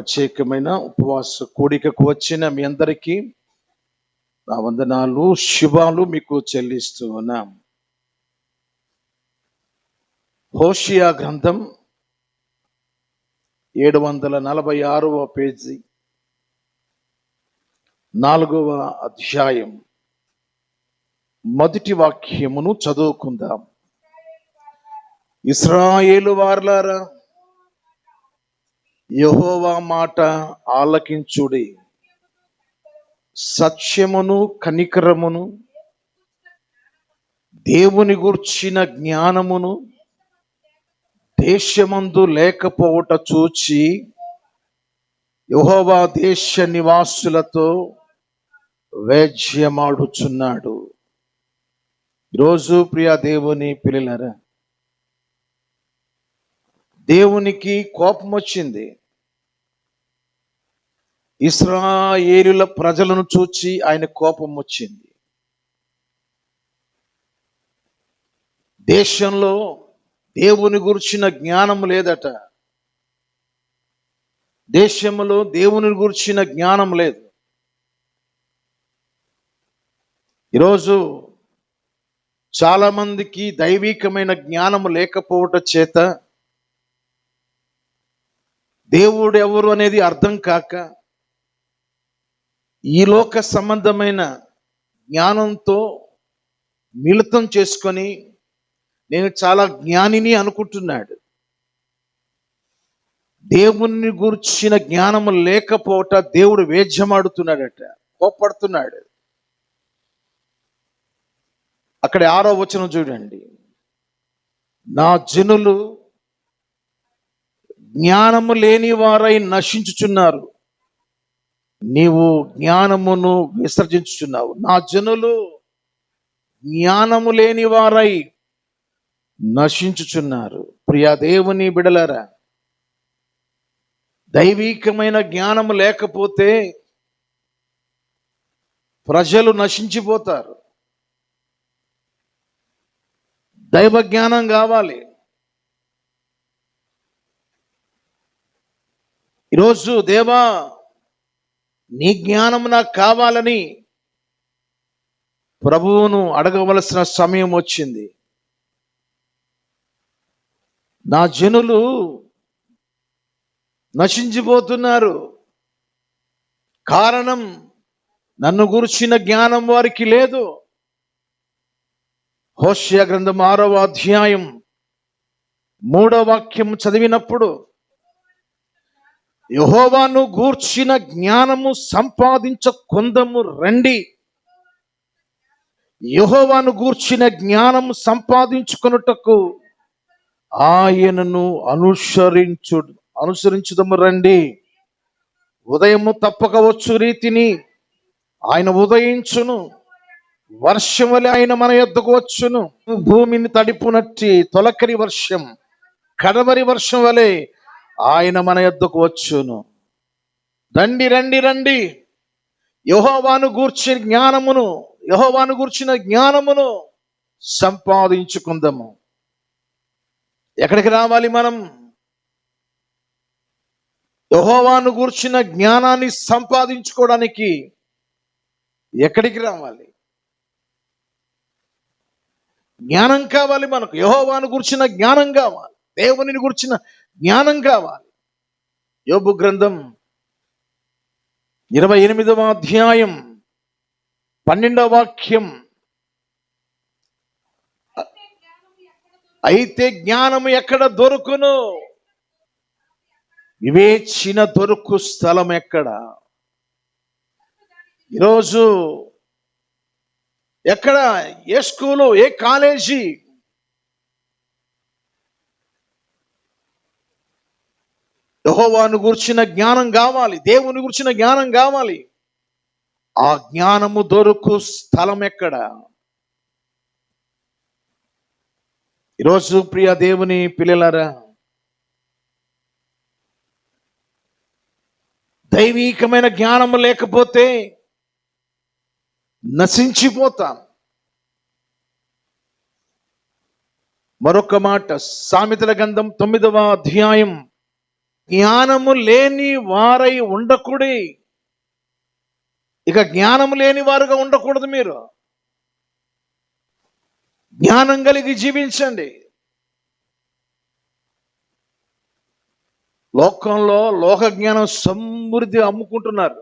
ప్రత్యేకమైన ఉపవాస కూడికకు వచ్చిన మీ అందరికీ నా వందనాలు, శుభాలు మీకు చెల్లిస్తూ ఉన్నాం. హోషియా గ్రంథం 746వ పేజీ 4వ అధ్యాయం మొదటి వాక్యమును చదువుకుందాం. ఇశ్రాయేలు వారలారా, యెహోవా మాట ఆలకించుడి. సత్యమును కనికరమును దేవుని గూర్చిన జ్ఞానమును దేశమందు లేకపోవట చూచి యెహోవా దేశ నివాసులతో వేజ్యమాడుచున్నాడు. ఈరోజు ప్రియ దేవుని పిల్లలారా, దేవునికి కోపం వచ్చింది. ఇశ్రాయేలుల ప్రజలను చూచి ఆయన కోపం వచ్చింది. దేశంలో దేవుని గురించిన జ్ఞానం లేదట. దేశంలో దేవుని గురించిన జ్ఞానం లేదు. ఈరోజు చాలా మందికి దైవికమైన జ్ఞానం లేకపోవటం చేత దేవుడు ఎవరు అనేది అర్థం కాక ఈ లోక సంబంధమైన జ్ఞానంతో మిళితం చేసుకొని నేను చాలా జ్ఞానిని అనుకుంటున్నాడు. దేవుని గురించిన జ్ఞానము లేకపోవట దేవుడు వేజ్యమాడుతున్నాడట, కోపడుతున్నాడు. అక్కడ 6వ వచనం చూడండి. నా జనులు జ్ఞానము లేని వారై నశించుచున్నారు, నీవు జ్ఞానమును విసర్జించుచున్నావు. నా జనులు జ్ఞానము లేని వారై నశించుచున్నారు. ప్రియా దేవుని బిడలారా, దైవికమైన జ్ఞానము లేకపోతే ప్రజలు నశించిపోతారు. దైవ జ్ఞానం కావాలి. ఈరోజు దేవా, నీ జ్ఞానం నాకు కావాలని ప్రభువును అడగవలసిన సమయం వచ్చింది. నా జనులు నశించిపోతున్నారు. కారణం, నన్ను గురించిన జ్ఞానం వారికి లేదు. హోషియా గ్రంథం 6వ అధ్యాయం 3వ వాక్యం చదివినప్పుడు, యెహోవాను గూర్చిన జ్ఞానము సంపాదించుకొందము రండి. యెహోవాను గూర్చిన జ్ఞానము సంపాదించుకొనుటకు ఆయనను అనుసరించుదము రండి. ఉదయము తప్పక వచ్చు రీతిని ఆయన ఉదయించును, వర్షం వలె ఆయన మన యొద్దకు వచ్చును. భూమిని తడిపునట్టి తొలకరి వర్షం, కడవరి వర్షం వలె ఆయన మన యొద్దకు వచ్చును. రండి రండి రండి, యెహోవాను గూర్చిన జ్ఞానమును సంపాదించుకుందాము. ఎక్కడికి రావాలి మనం? యెహోవాను గూర్చిన జ్ఞానాన్ని సంపాదించుకోవడానికి ఎక్కడికి రావాలి? జ్ఞానం కావాలి మనకు. యెహోవాను గూర్చిన జ్ఞానం కావాలి, దేవునిని గూర్చిన జ్ఞానం కావాలి. యోబు గ్రంథం 28వ అధ్యాయం 12వ వాక్యం, అయితే జ్ఞానము ఎక్కడ దొరుకును? వివేచన దొరుకు స్థలం ఎక్కడ? ఈరోజు ఎక్కడ? ఏ స్కూలు, ఏ కాలేజీ? యెహోవాను గురించిన జ్ఞానం కావాలి, దేవుని గురించిన జ్ఞానం కావాలి. ఆ జ్ఞానము దొరుకు స్థలం ఎక్కడ? ఈరోజు ప్రియ దేవుని పిల్లలారా, దైవికమైన జ్ఞానము లేకపోతే నశించిపోతాం. మరొక మాట, సామెతల గ్రంథం 9వ అధ్యాయం జ్ఞానము లేని వారై ఉండకూడి. ఇక జ్ఞానము లేని వారుగా ఉండకూడదు. మీరు జ్ఞానం కలిగి జీవించండి. లోకంలో లోక జ్ఞానం సమృద్ధి అమ్ముకుంటున్నారు.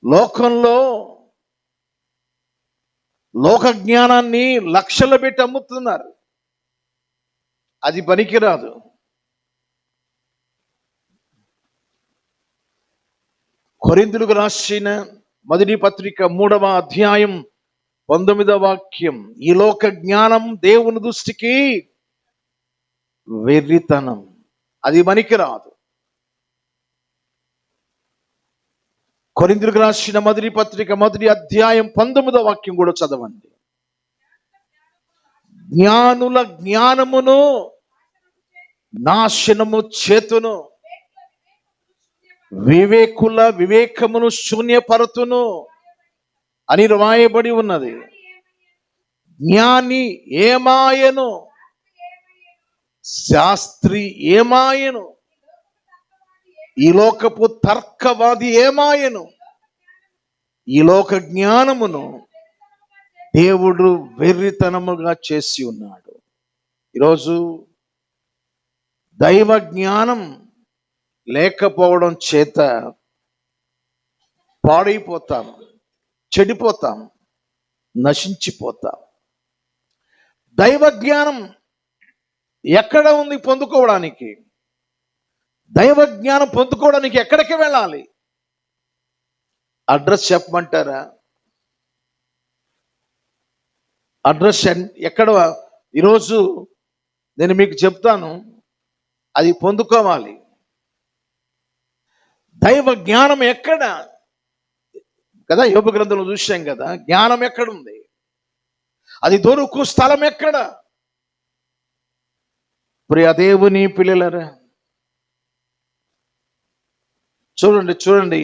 లోకంలో లోక జ్ఞానాన్ని లక్షలు పెట్టి అమ్ముతున్నారు. అది పనికిరాదు. కొరింథీయులకు రాసిన మొదటి పత్రిక 3వ అధ్యాయం 19వ వాక్యం. ఈ లోక జ్ఞానం దేవుని దృష్టికి వెర్రితనం, అది పనికిరాదు. కొరింథీయులకు రాసిన మొదటి పత్రిక 1వ అధ్యాయం 19వ వాక్యం కూడా చదవండి. జ్ఞానుల జ్ఞానమును నాశనము చేతును, వివేకుల వివేకమును శూన్యపరుతును అని రాయబడి ఉన్నది. జ్ఞాని ఏమాయను, శాస్త్రి ఏమాయను, ఈ లోకపు తర్కవాది ఏమాయను, ఈ లోక జ్ఞానమును దేవుడు వెర్రితనముగా చేసి ఉన్నాడు. ఈరోజు దైవ జ్ఞానం లేకపోవడం చేత పాడైపోతాం, చెడిపోతాం, నశించిపోతాం. దైవ జ్ఞానం ఎక్కడ ఉంది పొందుకోవడానికి? దైవ జ్ఞానం పొందుకోవడానికి ఎక్కడికి వెళ్ళాలి? అడ్రస్ చెప్పమంటారా? అడ్రస్ ఎక్కడ? ఈరోజు నేను మీకు చెప్తాను, అది పొందుకోవాలి. దైవ జ్ఞానం ఎక్కడ కదా? యోబు గ్రంథంలో చూసాం కదా, జ్ఞానం ఎక్కడుంది? అది దొరుకు స్థలం ఎక్కడ? ప్రియ దేవుని పిల్లలరా, చూడండి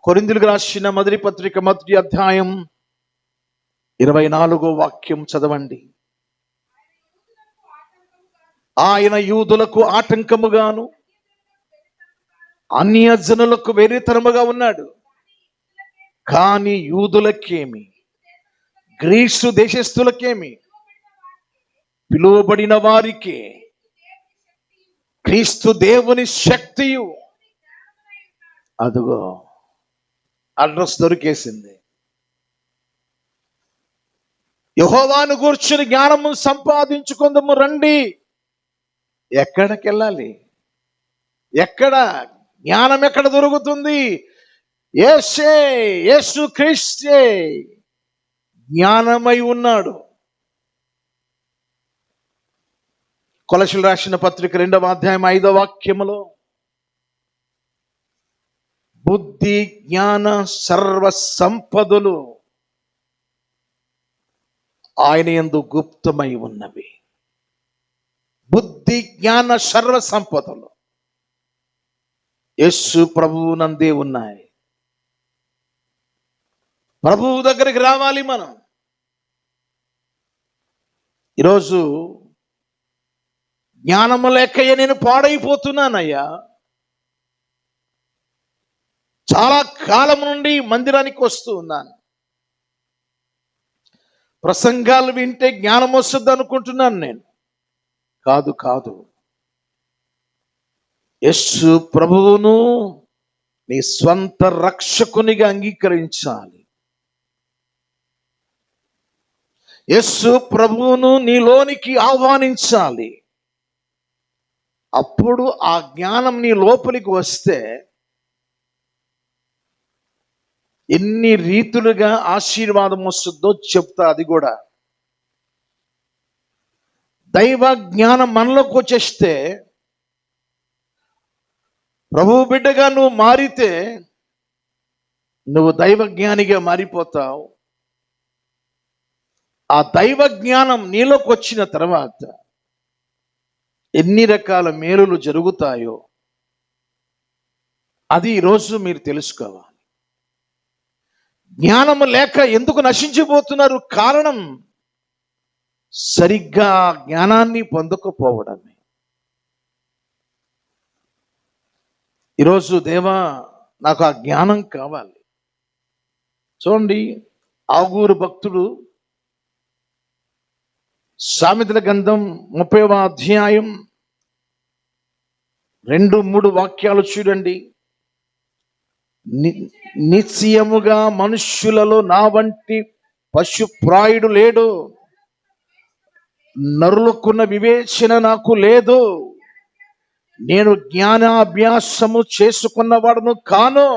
కొరింథీయులకు రాసిన మొదటి పత్రిక 1వ అధ్యాయం 24వ వాక్యం చదవండి. ఆయన యూదులకు ఆటంకముగాను అన్యజనులకు వెర్రితనముగా ఉన్నాడు. కానీ యూదులకేమి, గ్రీసు దేశస్థులకేమి, పిలువబడిన వారికి క్రీస్తు దేవుని శక్తియు. అదుగో అడ్రస్ దొరికేసింది. యెహోవాను గూర్చిన జ్ఞానము సంపాదించుకుందాము రండి. ఎక్కడికి వెళ్ళాలి? ఎక్కడ జ్ఞానం ఎక్కడ దొరుకుతుంది? యేసు క్రీస్తే జ్ఞానమై ఉన్నాడు. కొలసీయులకు రాసిన పత్రిక 2వ అధ్యాయం 5వ వాక్యములో బుద్ధి జ్ఞాన సర్వ సంపదలు ఆయన యందు గుప్తమై ఉన్నవి. బుద్ధి జ్ఞాన సర్వ సంపదలు యేసు ప్రభువు నందే ఉన్నాయి. ప్రభువు దగ్గరికి రావాలి మనం. ఈరోజు జ్ఞానము లేకయ్యా నేను పాడైపోతున్నానయ్యా. చాలా కాలం నుండి మందిరానికి వస్తూ ఉన్నాను, ప్రసంగాలు వింటే జ్ఞానం వస్తుంది అనుకుంటున్నాను నేను. కాదు. యేసు ప్రభువును నీ స్వంత రక్షకునిగా అంగీకరించాలి. యేసు ప్రభువును నీలోనికి ఆహ్వానించాలి. అప్పుడు ఆ జ్ఞానం నీ లోపలికి వస్తే ఎన్ని రీతులుగా ఆశీర్వాదం వస్తుందో చెప్తా. అది కూడా దైవ జ్ఞానం మనలోకి వచ్చేస్తే, ప్రభువు బిడ్డగా నువ్వు మారితే నువ్వు దైవ జ్ఞానిగా మారిపోతావు. ఆ దైవ జ్ఞానం నీలోకి వచ్చిన తర్వాత ఎన్ని రకాల మేలులు జరుగుతాయో అది ఈరోజు మీరు తెలుసుకోవాలి. జ్ఞానము లేక ఎందుకు నశించిపోతున్నారు? కారణం సరిగ్గా జ్ఞానాన్ని పొందకపోవడమే. ఈరోజు దేవా నాకు ఆ జ్ఞానం కావాలి. చూడండి, ఆగూరు భక్తుడు సామెతల గ్రంథం 30వ అధ్యాయం 2-3 వాక్యాలు చూడండి. నిశ్చయముగా మనుష్యులలో నా వంటి పశుప్రాయుడు లేడు, నరులకున్న వివేచన నాకు లేదు, నేను జ్ఞానాభ్యాసము చేసుకున్నవాడును కాను,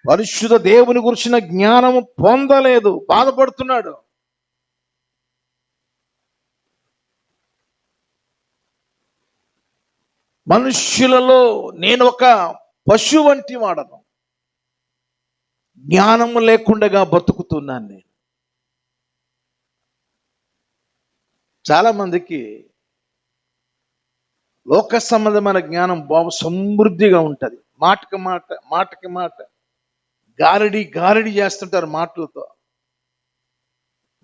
పరిశుద్ధ దేవుని గురించిన జ్ఞానము పొందలేదు. బాధపడుతున్నాడు. మనుష్యులలో నేను ఒక పశువు వంటి వాడను, జ్ఞానము లేకుండా బతుకుతున్నాను నేను. చాలా మందికి లోక సంబంధమైన జ్ఞానం సమృద్ధిగా ఉంటుంది. మాటకి మాట గారడి చేస్తుంటారు. మాటలతో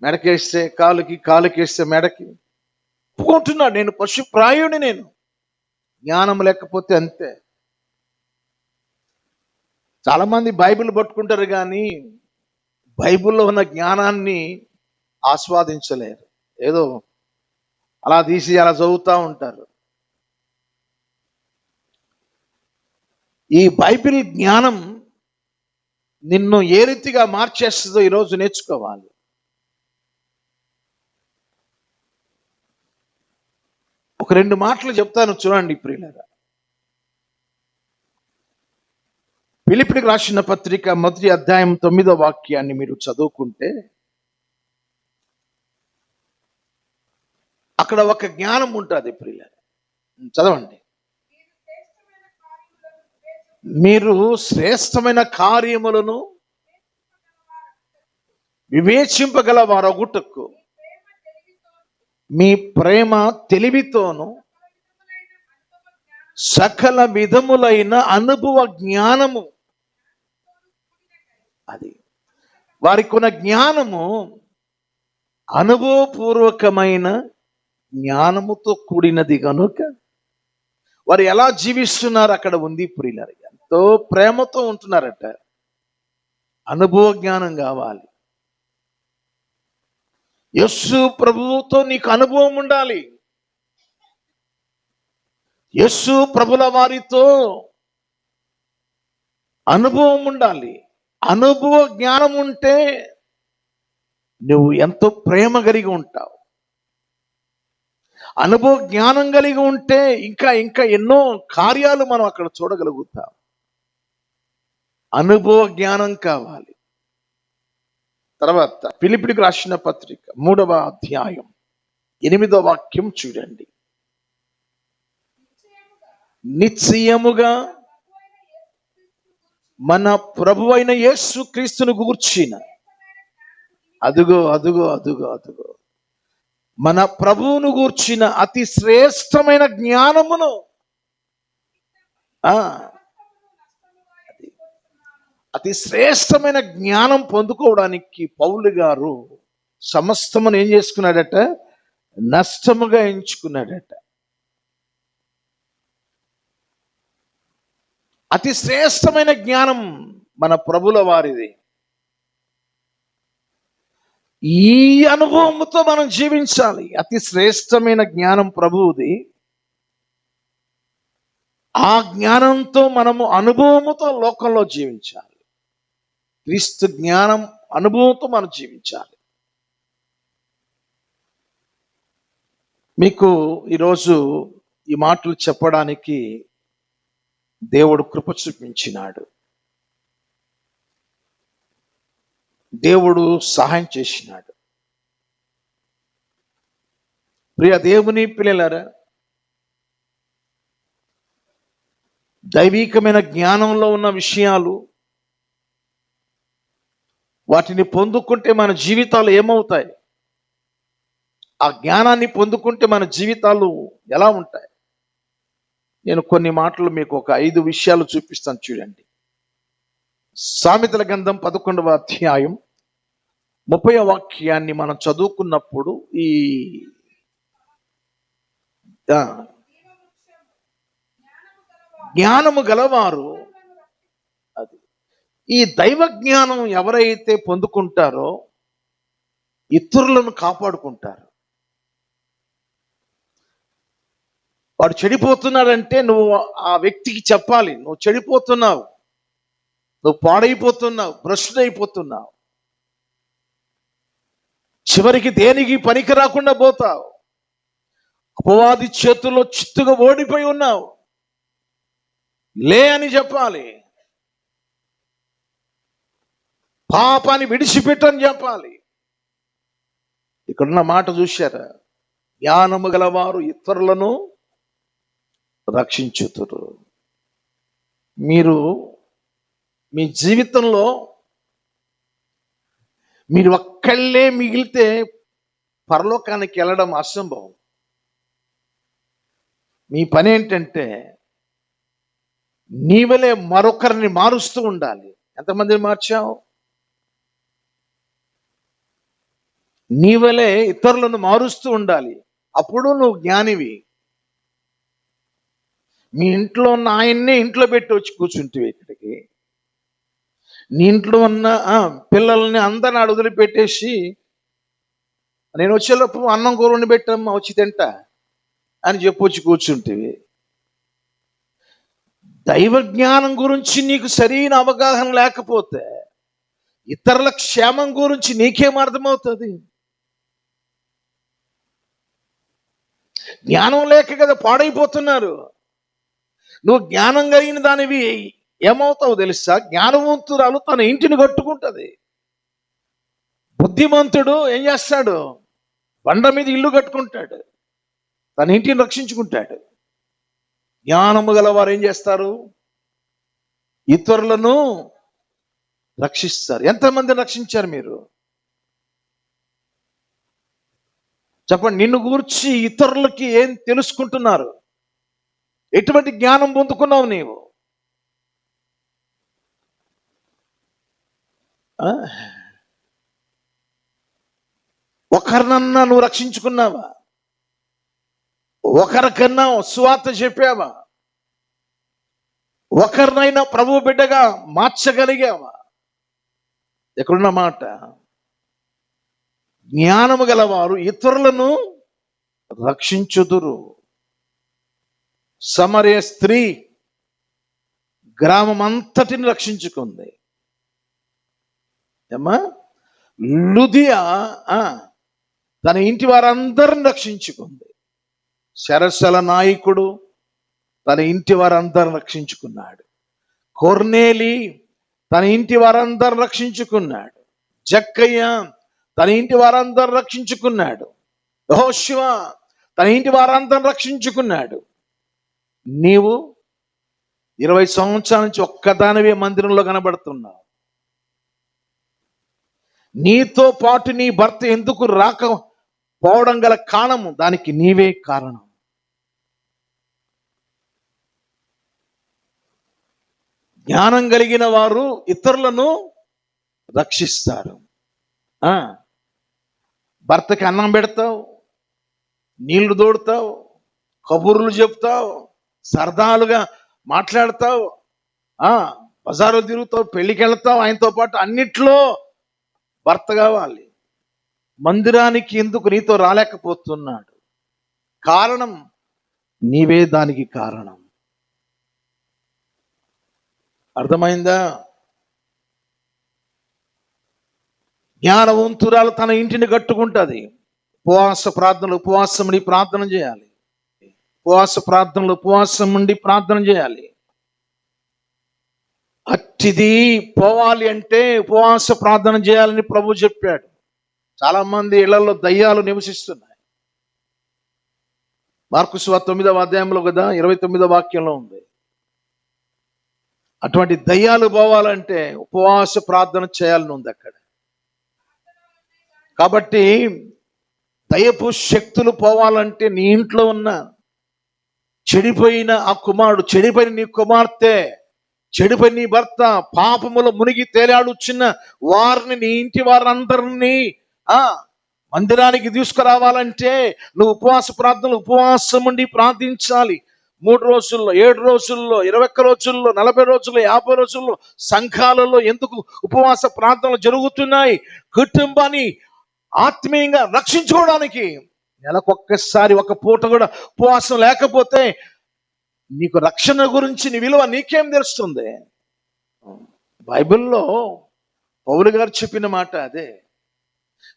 మెడకేస్తే కాలుకేస్తే మెడకి ఒప్పుకుంటున్నాడు, నేను పశుప్రాయుడిని, నేను జ్ఞానం లేకపోతే అంతే. చాలా మంది బైబిల్ పట్టుకుంటారు కానీ బైబిల్లో ఉన్న జ్ఞానాన్ని ఆస్వాదించలేరు. ఏదో అలా తీసి అలా చదువుతూ ఉంటారు. ఈ బైబిల్ జ్ఞానం నిన్ను ఏ రీతిగా మార్చేస్తుందో ఈరోజు నేర్చుకోవాలి. ఒక 2 మాటలు చెప్తాను చూడండి ప్రియులారా. ఫిలిప్పీయులకు రాసిన పత్రిక 1వ అధ్యాయం 9వ వాక్యాన్ని మీరు చదువుకుంటే అక్కడ ఒక జ్ఞానం ఉంటుంది ప్రియులారా. చదవండి. మీరు శ్రేష్టమైన కార్యములను వివేచింపగల వారొగుటకు మీ ప్రేమ తెలివితోను సకల విధములైన అనుభవ జ్ఞానము, అది వారికి ఉన్న జ్ఞానము అనుభవపూర్వకమైన జ్ఞానముతో కూడినది కనుక వారు ఎలా జీవిస్తున్నారు అక్కడ ఉంది ప్రియులారా. ఎంతో ప్రేమతో ఉంటున్నారట. అనుభవ జ్ఞానం కావాలి. యేసు ప్రభువుతో నీకు అనుభవం ఉండాలి. యేసు ప్రభుల వారితో అనుభవం ఉండాలి. అనుభవ జ్ఞానం ఉంటే నువ్వు ఎంతో ప్రేమ కలిగి ఉంటావు. అనుభవ జ్ఞానం కలిగి ఉంటే ఇంకా ఇంకా ఎన్నో కార్యాలు మనం అక్కడ చూడగలుగుతాం. అనుభవ జ్ఞానం కావాలి. తర్వాత ఫిలిప్పీయులకు రాసిన పత్రిక 3వ అధ్యాయం 8వ వాక్యం చూడండి. నిశ్చయముగా మన ప్రభువైన యేసు క్రీస్తును గూర్చిన, అదుగో అదుగో అదుగో అదుగో మన ప్రభువును గూర్చిన అతి శ్రేష్టమైన జ్ఞానమును, అతి శ్రేష్టమైన జ్ఞానం పొందుకోవడానికి పౌలు గారు సమస్తమును ఏం చేసుకున్నాడట? నష్టముగా ఎంచుకున్నాడట. అతి శ్రేష్టమైన జ్ఞానం మన ప్రభుల వారిది. ఈ అనుభవంతో మనం జీవించాలి. అతి శ్రేష్టమైన జ్ఞానం ప్రభువుది. ఆ జ్ఞానంతో మనము అనుభవముతో లోకంలో జీవించాలి. క్రీస్తు జ్ఞానం అనుభవంతో మనం జీవించాలి. మీకు ఈరోజు ఈ మాటలు చెప్పడానికి దేవుడు కృప చూపించినాడు. దేవుడు సహాయం చేసినాడు. ప్రియ దేవుని పిల్లలారా, దైవికమైన జ్ఞానంలో ఉన్న విషయాలు, వాటిని పొందుకుంటే మన జీవితాలు ఏమవుతాయి? ఆ జ్ఞానాన్ని పొందుకుంటే మన జీవితాలు ఎలా ఉంటాయి? నేను కొన్ని మాటలు మీకు ఒక 5 విషయాలు చూపిస్తాను చూడండి. సామెతల గ్రంథం 11వ అధ్యాయం 30వ వాక్యాన్ని మనం చదువుకున్నప్పుడు ఈ జ్ఞానము గలవారు, అది ఈ దైవ జ్ఞానం ఎవరైతే పొందుకుంటారో ఇతరులను కాపాడుకుంటారు. వాడు చెడిపోతున్నాడంటే నువ్వు ఆ వ్యక్తికి చెప్పాలి, నువ్వు చెడిపోతున్నావు, నువ్వు పాడైపోతున్నావు, భ్రష్టుడైపోతున్నావు, చివరికి దేనికి పనికి రాకుండా పోతావు, అపవాది చేతుల్లో చిత్తుగా ఓడిపోయి ఉన్నావు, లే అని చెప్పాలి, పాపాన్ని విడిచిపెట్టని చెప్పాలి. ఇక్కడున్న మాట చూశారా? జ్ఞానము గలవారు ఇతరులను రక్షించుతురు. మీరు మీ జీవితంలో మీరు ఒక్కళ్ళే మిగిలితే పరలోకానికి వెళ్ళడం అసంభవం. మీ పని ఏంటంటే నీవలే మరొకరిని మారుస్తూ ఉండాలి. ఎంతమందిని మార్చావు? నీవలే ఇతరులను మారుస్తూ ఉండాలి. అప్పుడు నువ్వు జ్ఞానివి. మీ ఇంట్లో ఉన్న ఆయన్నే ఇంట్లో పెట్టి వచ్చి కూర్చుంటివి ఇక్కడికి. నీ ఇంట్లో ఉన్న పిల్లల్ని అందరిని వదిలిపెట్టేసి నేను వచ్చేలోపు అన్నం కూర వండి పెట్టమ్మా వచ్చి తింటా అని చెప్పొచ్చి కూర్చుంటివి. దైవ జ్ఞానం గురించి నీకు సరైన అవగాహన లేకపోతే ఇతరుల క్షేమం గురించి నీకేం అర్థమవుతుంది? జ్ఞానం లేక కదా పాడైపోతున్నారు. నువ్వు జ్ఞానం కలిగిన దానివి ఏమవుతావు తెలుసా? జ్ఞానవంతురాలు తన ఇంటిని కట్టుకుంటుంది. బుద్ధిమంతుడు ఏం చేస్తాడు? బండ మీద ఇల్లు కట్టుకుంటాడు, తన ఇంటిని రక్షించుకుంటాడు. జ్ఞానము గలవారు ఏం చేస్తారు? ఇతరులను రక్షిస్తారు. ఎంతమంది రక్షించారు మీరు? చెప్పండి. నిన్ను గూర్చి ఇతరులకి ఏం తెలుసుకుంటున్నారు? ఎటువంటి జ్ఞానం పొందుకున్నావు నీవు? ఒకరినన్నా నువ్వు రక్షించుకున్నావా? ఒకరికన్నా సువార్త చెప్పావా? ఒకరినైనా ప్రభు బిడ్డగా మార్చగలిగావా? ఎక్కడున్న మాట? జ్ఞానము గలవారు ఇతరులను రక్షించుదురు. సమరయ స్త్రీ గ్రామం అంతటిని రక్షించుకుంది. ఏమ్మా? లుదియా తన ఇంటి వారందరిని రక్షించుకుంది. శరసల నాయకుడు తన ఇంటి వారందరిని రక్షించుకున్నాడు. కొర్నేలి తన ఇంటి వారందరిని రక్షించుకున్నాడు. జక్కయ్య తన ఇంటి వారందరిని రక్షించుకున్నాడు. యెహోషువ తన ఇంటి వారందరిని రక్షించుకున్నాడు. నీవు 20 సంవత్సరాల నుంచి ఒక్కదానివే మందిరంలో కనబడుతున్నావు. నీతో పాటు నీ భర్త ఎందుకు రాకపోవడం గల కారణము, దానికి నీవే కారణం. జ్ఞానం కలిగిన వారు ఇతరులను రక్షిస్తారు. భర్తకి అన్నం పెడతావు, నీళ్లు తోడుతావు, కబుర్లు చెప్తావు, సరదాలుగా మాట్లాడతావు, బజారు తిరుగుతావు, పెళ్ళికి వెళ్తావు. ఆయనతో పాటు అన్నిట్లో భర్త కావాలి. మందిరానికి ఎందుకు నీతో రాలేకపోతున్నాడు? కారణం నీవే దానికి కారణం. అర్థమైందా? జ్ఞానవంతురాలు తన ఇంటిని కట్టుకుంటుంది. ఉపవాసం ఉండి ప్రార్థన చేయాలి. ఉపవాసం ఉండి ప్రార్థన చేయాలి. అట్టిది పోవాలి అంటే ఉపవాస ప్రార్థన చేయాలని ప్రభు చెప్పాడు. చాలా మంది ఇళ్లలో దయ్యాలు నివసిస్తున్నాయి. మార్కు సువార్త 9వ అధ్యాయంలో కదా 29వ వాక్యంలో ఉంది. అటువంటి దయ్యాలు పోవాలంటే ఉపవాస ప్రార్థన చేయాలని ఉంది అక్కడ. కాబట్టి దయ్యపు శక్తులు పోవాలంటే నీ ఇంట్లో ఉన్న చెడిపోయిన ఆ కుమారుడు, చెడిపోయిన నీ కుమార్తె, చెడిపోయిన నీ భర్త, పాపములో మునిగి తేలాడుచున్న వారిని, నీ ఇంటి వారందరినీ మందిరానికి తీసుకురావాలంటే నువ్వు ఉపవాసం ఉండి ప్రార్థించాలి. 3 రోజుల్లో, 7 రోజుల్లో, 21 రోజుల్లో, 40 రోజుల్లో, 50 రోజుల్లో సంఘాలలో ఎందుకు ఉపవాస ప్రార్థనలు జరుగుతున్నాయి? కుటుంబాన్ని ఆత్మీయంగా రక్షించుకోవడానికి. నెలకొక్కసారి ఒక పూట కూడా ఉపవాసం లేకపోతే నీకు రక్షణ గురించి నీ విలువ నీకేం తెలుస్తుంది? బైబిల్లో పౌలు గారు చెప్పిన మాట అదే.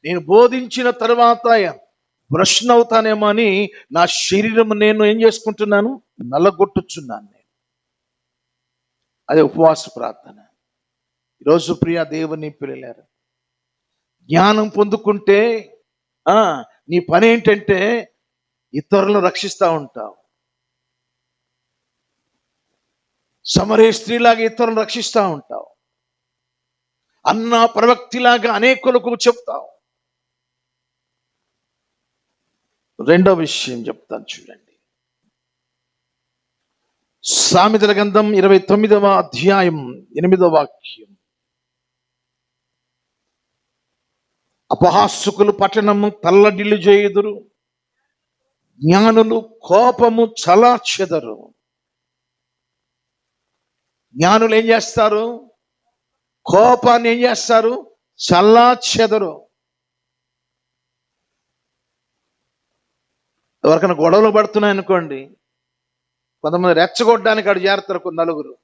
నేను బోధించిన తర్వాత భ్రష్ణ అవుతానేమో అని నా శరీరం నేను ఏం చేసుకుంటున్నాను? నల్లగొట్టుచున్నాను నేను. అదే ఉపవాస ప్రార్థన. ఈరోజు ప్రియ దేవుని పిల్లలారా, జ్ఞానం పొందుకుంటే నీ పని ఏంటంటే ఇతరులను రక్షిస్తూ ఉంటావు. సమరే స్త్రీలాగా ఇతరులను రక్షిస్తూ ఉంటావు. అన్న ప్రవక్తిలాగా అనేకులకు చెప్తావు. రెండో విషయం చెప్తాను చూడండి. సామెతల గ్రంథం 29వ అధ్యాయం 8వ వాక్యం. అపహాసకులు పట్టణము తల్లడిల్లు చేయుదురు, జ్ఞానులు కోపము చలార్చెదరు. జ్ఞానులు ఏం చేస్తారు? కోపాన్ని ఏం చేస్తారు? చల్లార్చెదరు. ఎవరికైనా గొడవలు పడుతున్నాయి అనుకోండి, కొంతమంది రెచ్చగొట్టడానికి అటు చేరుతారు. కొన్ని నలుగురు,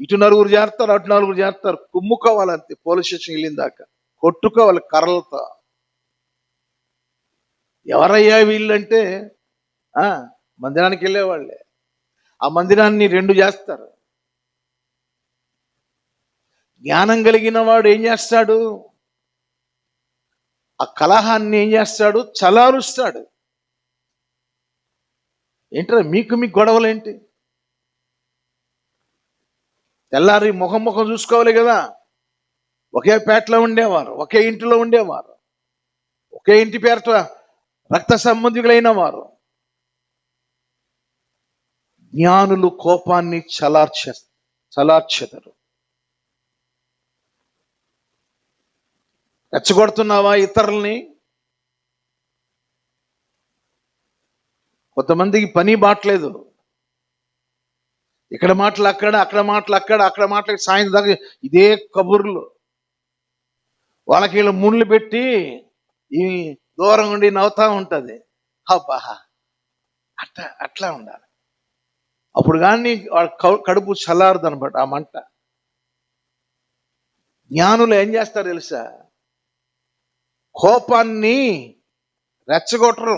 ఇటు నలుగురు చేరుతారు, అటు నలుగురు చేరుతారు. కుమ్ముకోవాలంతే. పోలీస్ స్టేషన్ వెళ్ళిన దాకా కొట్టుకోవాలి కర్రలతో. ఎవరయ్యా వీళ్ళంటే మందిరానికి వెళ్ళేవాళ్ళే. ఆ మందిరాన్ని 2 చేస్తారు. జ్ఞానం కలిగిన వాడు ఏం చేస్తాడు? ఆ కలహాన్ని ఏం చేస్తాడు? చలారుస్తాడు. ఏంటో మీకు గొడవలు ఏంటి? తెల్లారి ముఖం చూసుకోవాలి కదా. ఒకే పేటలో ఉండేవారు, ఒకే ఇంటిలో ఉండేవారు, ఒకే ఇంటి పేరుతో రక్త సంబంధికులైన వారు. జ్ఞానులు కోపాన్ని చలార్చెదరు. రెచ్చగొడుతున్నావా ఇతరుల్ని? కొంతమందికి పని బాట్లేదు. ఇక్కడ మాటలు అక్కడ, అక్కడ మాటలు అక్కడ, అక్కడ మాటలు సాయంత్రం దాకా ఇదే కబుర్లు. వాళ్ళకి వీళ్ళు ముళ్ళు పెట్టి ఈ దూరం ఉండి నవ్వుతా ఉంటుంది. అబ్బా, అట్లా ఉండాలి. అప్పుడు కానీ కడుపు చల్లారదు అనమాట ఆ మంట. జ్ఞానులు ఏం చేస్తారు తెలుసా? కోపాన్ని రెచ్చగొట్టరు,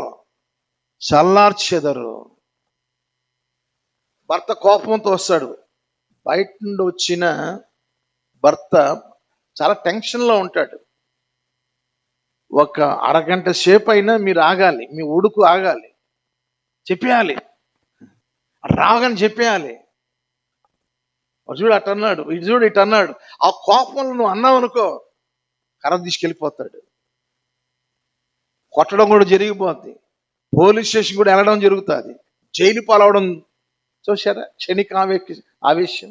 చల్లార్చెదరు. భర్త కోపంతో వస్తాడు. బయట నుండి వచ్చిన భర్త చాలా టెన్షన్లో ఉంటాడు. ఒక అరగంట సేపు అయినా మీరు ఆగాలి, మీ ఉడుకు ఆగాలి, చెప్పేయాలి, రాగానే చెప్పేయాలి. చూడు అటు అన్నాడు, ఇటు చూడు ఇటు అన్నాడు. ఆ కోపంలో నువ్వు అన్నావు అనుకో, కర్ర తీసుకెళ్ళిపోతాడు. కొట్టడం కూడా జరిగిపోద్ది. పోలీస్ స్టేషన్ కూడా వెళ్ళడం జరుగుతుంది. జైలు పాలవడం చూసారా? క్షణిక ఆవేశం.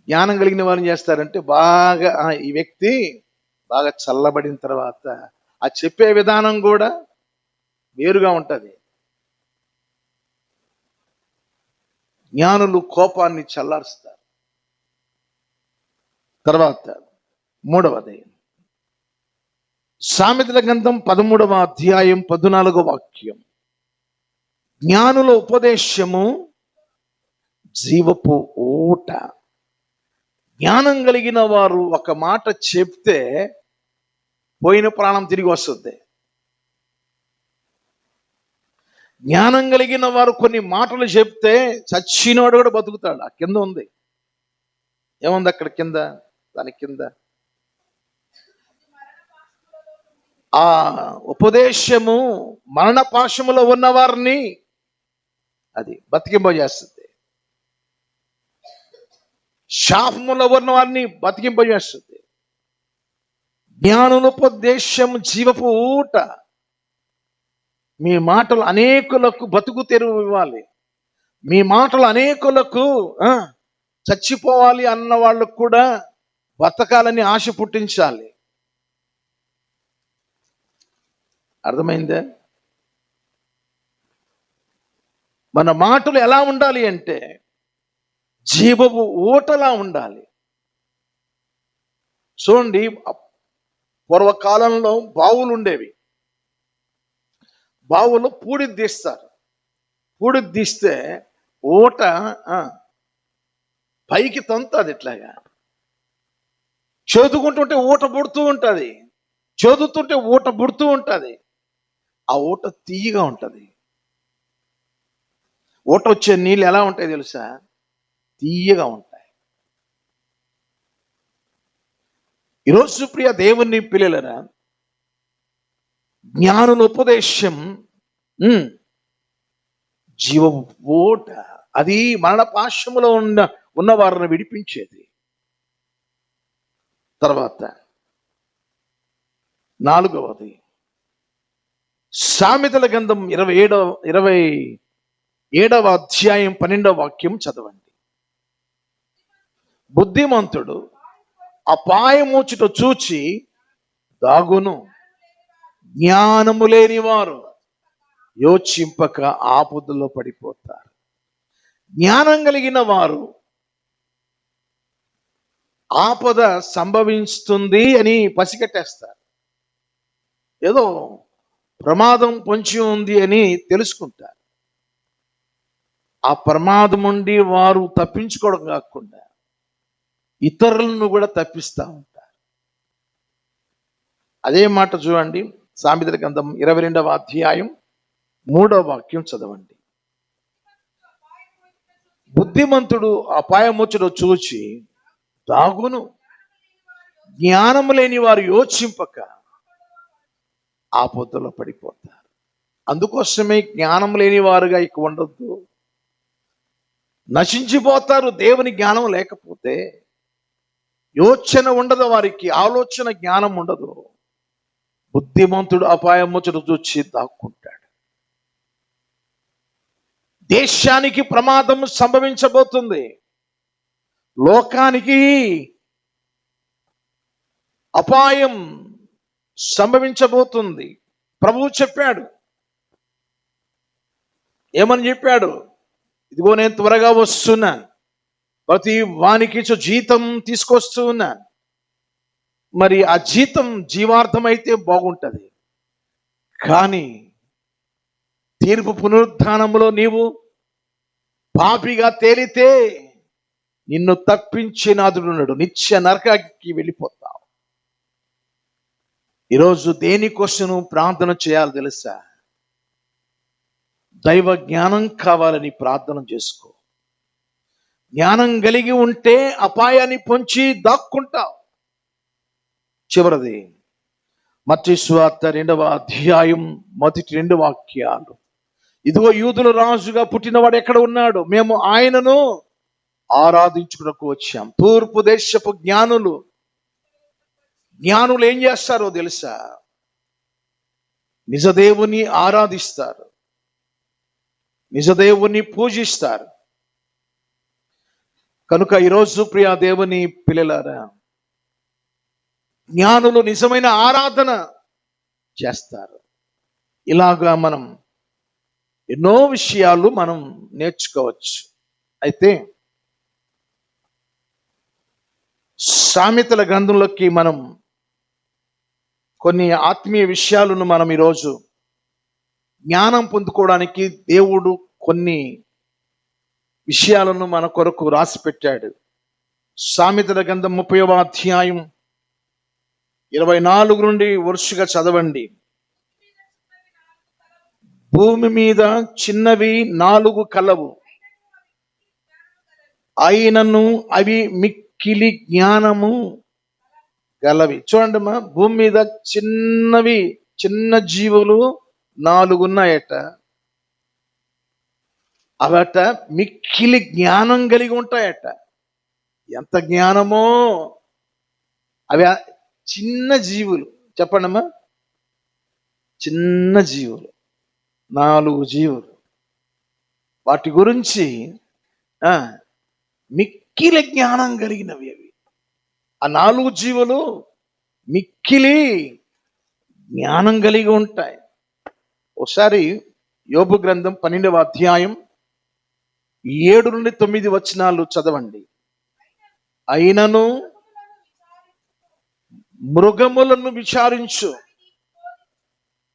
జ్ఞానం కలిగిన వారు చేస్తారంటే బాగా ఈ వ్యక్తి బాగా చల్లబడిన తర్వాత ఆ చెప్పే విధానం కూడా వేరుగా ఉంటుంది. జ్ఞానులు కోపాన్ని చల్లారుస్తారు. తర్వాత మూడవది, సామెతల గ్రంథం 13వ అధ్యాయం 14వ వాక్యం. జ్ఞానుల ఉపదేశము జీవపు ఊట. జ్ఞానం కలిగిన వారు ఒక మాట చెప్తే పోయిన ప్రాణం తిరిగి వస్తుంది. జ్ఞానం కలిగిన వారు కొన్ని మాటలు చెప్తే చచ్చినవాడు కూడా బతుకుతాడు. ఆ కింద ఉంది, ఏముంది అక్కడ కింద? దాని కింద ఆ ఉపదేశము మరణ పాశములో ఉన్న వారిని అది బతికింపజేస్తుంది. శాపములో ఉన్న వారిని బతికింపజేస్తుంది. జ్ఞానుపదేశం జీవపు ఊట. మీ మాటలు అనేకులకు బతుకు తెరువు ఇవ్వాలి. మీ మాటలు అనేకులకు చచ్చిపోవాలి అన్న వాళ్ళకు కూడా బతకాలని ఆశ పుట్టించాలి. అర్థమైందా? మన మాటలు ఎలా ఉండాలి అంటే జీవపు ఊటలా ఉండాలి. చూడండి, పూర్వకాలంలో బావులు ఉండేవి. బావులు పూడికి తీస్తారు. పూడికి తీస్తే ఊట పైకి తంతుంది. ఇట్లాగా చదువుకుంటుంటే ఊట పుడుతూ ఉంటుంది, చదువుతుంటే ఊట పుడుతూ ఉంటుంది. ఆ ఊట తీయగా ఉంటుంది. ఊట వచ్చే నీళ్ళు ఎలా ఉంటాయి తెలుసా? తీయగా ఉంటాయి. ఈరోజు ప్రియ దేవుని పిల్లలరా, జ్ఞానుల ఉపదేశం జీవ ఊట. అది మరణ పాశములో ఉన్న వారిని విడిపించేది. తర్వాత 4వది సామెతల గ్రంథం 27వ అధ్యాయం 12వ వాక్యం చదవండి. బుద్ధిమంతుడు అపాయమూచుట చూచి దాగును, జ్ఞానము లేని వారు యోచింపక ఆపదలో పడిపోతారు. జ్ఞానం కలిగిన వారు ఆపద సంభవిస్తుంది అని పసిగట్టేస్తారు. ఏదో ప్రమాదం పొంచి ఉంది అని తెలుసుకుంటారు. ఆ ప్రమాదం నుండి వారు తప్పించుకోవడం కాకుండా ఇతరులను కూడా తప్పిస్తూ ఉంటారు. అదే మాట చూడండి, సామెతల గ్రంథం 22వ అధ్యాయం 3వ వాక్యం చదవండి. బుద్ధిమంతుడు అపాయముచ్చుడు చూచి దాగును, జ్ఞానము లేని వారు యోచింపక ఆపదలో పడిపోతారు. అందుకోసమే జ్ఞానం లేని వారుగా ఇక ఉండొద్దు. నశించిపోతారు దేవుని జ్ఞానం లేకపోతే. యోచన ఉండదు వారికి, ఆలోచన జ్ఞానం ఉండదు. బుద్ధిమంతుడు అపాయముచ్చుడు చూచి దాక్కుంటాడు. దేశానికి ప్రమాదం సంభవించబోతుంది, లోకానికి అపాయం సంభవించబోతుంది. ప్రభువు చెప్పాడు. ఏమని చెప్పాడు? ఇదిగో నేను త్వరగా వస్తున్నా, ప్రతి వానికి జీతం తీసుకొస్తూ ఉన్నా. మరి ఆ జీతం జీవార్థమైతే బాగుంటుంది, కానీ తీర్పు పునరుద్ధానంలో నీవు పాపిగా తేలితే నిన్ను తప్పించే నాదుడున్నాడు, నిత్య నరకానికి వెళ్ళిపోతావు. ఈరోజు దేనికోసం ప్రార్థన చేయాలి తెలుసా? దైవ జ్ఞానం కావాలని ప్రార్థన చేసుకో. జ్ఞానం కలిగి ఉంటే అపాయాన్ని పొంచి దాక్కుంటావు. చివరిది మత్తయి సువార్త 2వ అధ్యాయం 2 వాక్యాలు. ఇదిగో యూదుల రాజుగా పుట్టినవాడు ఎక్కడ ఉన్నాడు? మేము ఆయనను ఆరాధించుటకు వచ్చాం. తూర్పు దేశపు జ్ఞానులు ఏం చేస్తారో తెలుసా? నిజదేవుని ఆరాధిస్తారు, నిజదేవుని పూజిస్తారు. కనుక ఈరోజు ప్రియ దేవుని పిల్లలారా, జ్ఞానులు నిజమైన ఆరాధన చేస్తారు. ఇలాగా మనం ఎన్నో విషయాలు మనం నేర్చుకోవచ్చు. అయితే సామెతల గ్రంథంలోకి మనం కొన్ని ఆత్మీయ విషయాలను మనం ఈరోజు జ్ఞానం పొందుకోవడానికి దేవుడు కొన్ని విషయాలను మన కొరకు రాసి పెట్టాడు. సామెతల గ్రంథం 30వ అధ్యాయం 24 నుండి వరుసగా చదవండి. భూమి మీద చిన్నవి 4 కలవు, అయినను అవి మిక్కిలి జ్ఞానము గలవి. చూడండి అమ్మా, భూమి మీద చిన్న జీవులు 4 ఉన్నాయట. అవట మిక్కిలి జ్ఞానం కలిగి ఉంటాయట. ఎంత జ్ఞానమో! అవి చిన్న జీవులు. చెప్పండి అమ్మా, చిన్న జీవులు, 4 జీవులు. వాటి గురించి మిక్కిలి జ్ఞానం కలిగినవి అవి. ఆ 4 జీవులు మిక్కిలి జ్ఞానం కలిగి ఉంటాయి. ఒకసారి యోబు గ్రంథం 12వ అధ్యాయం 7-9 వచనాలు చదవండి. అయినను మృగములను విచారించు,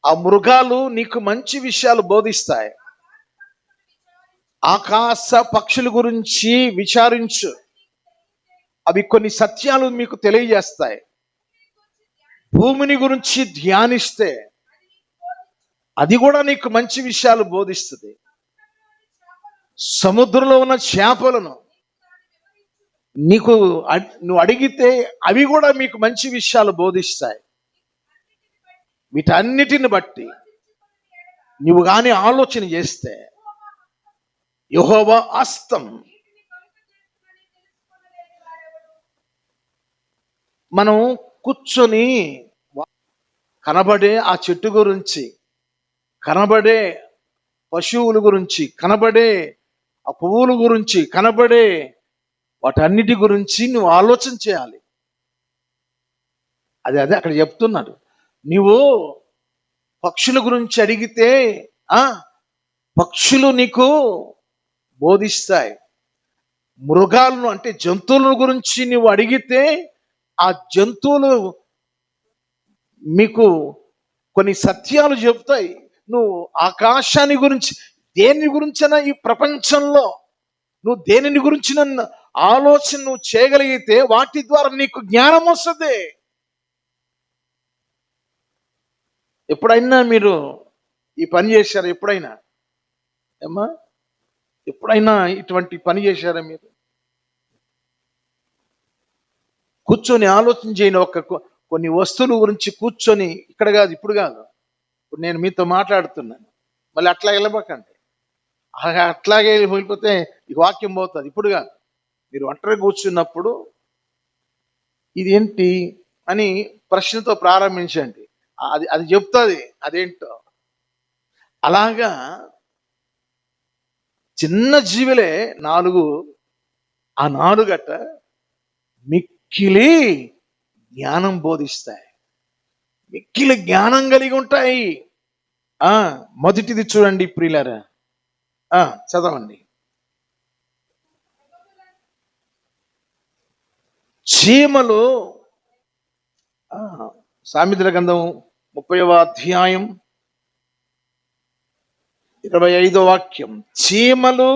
ఆ మృగాలు నీకు మంచి విషయాలు బోధిస్తాయి. ఆకాశ పక్షుల గురించి విచారించు, అవి కొన్ని సత్యాలు మీకు తెలియజేస్తాయి. భూమిని గురించి ధ్యానిస్తే అది కూడా నీకు మంచి విషయాలు బోధిస్తుంది. సముద్రంలో ఉన్న చేపలను నువ్వు అడిగితే అవి కూడా మీకు మంచి విషయాలు బోధిస్తాయి. వీటన్నిటిని బట్టి నువ్వు కానీ ఆలోచన చేస్తే యెహోవా హస్తం. మనం కూర్చొని కనబడే ఆ చెట్టు గురించి, కనబడే పశువుల గురించి, కనబడే ఆ పువ్వుల గురించి, కనబడే వాటన్నిటి గురించి నువ్వు ఆలోచన చేయాలి. అదే అక్కడ చెప్తున్నాడు. నీవు పక్షుల గురించి అడిగితే పక్షులు నీకు బోధిస్తాయి. మృగాలను అంటే జంతువుల గురించి నువ్వు అడిగితే ఆ జంతువులు మీకు కొన్ని సత్యాలు చెప్తాయి. నువ్వు ఆకాశాన్ని గురించి, దేని గురించైనా ఈ ప్రపంచంలో నువ్వు దేనిని గురించి నన్ను ఆలోచన నువ్వు చేయగలిగితే వాటి ద్వారా నీకు జ్ఞానం వస్తుంది. ఎప్పుడైనా మీరు ఈ పని చేశారా? ఎప్పుడైనా ఏమ్మా, ఎప్పుడైనా ఇటువంటి పని చేశారా? మీరు కూర్చొని ఆలోచన చేయని కొన్ని వస్తువుల గురించి కూర్చొని, ఇక్కడ కాదు, ఇప్పుడు కాదు, ఇప్పుడు నేను మీతో మాట్లాడుతున్నాను, మళ్ళీ అట్లా వెళ్ళబోకండి. అట్లాగే వెళ్ళిపోతే ఈ వాక్యం పోతుంది. ఇప్పుడు కాదు, మీరు ఒంటరి కూర్చున్నప్పుడు ఇదేంటి అని ప్రశ్నతో ప్రారంభించండి. అది చెప్తుంది అదేంటో. అలాగా చిన్న జీవులే 4, ఆ 4 మిక్కిలి జ్ఞానం బోధిస్తాయి, మిక్కిలి జ్ఞానం కలిగి ఉంటాయి. మొదటిది చూడండి ప్రియులారా, చదవండి. చీమలు, సామెతల గ్రంథం 30వ అధ్యాయం 25వ వాక్యం. చీమలు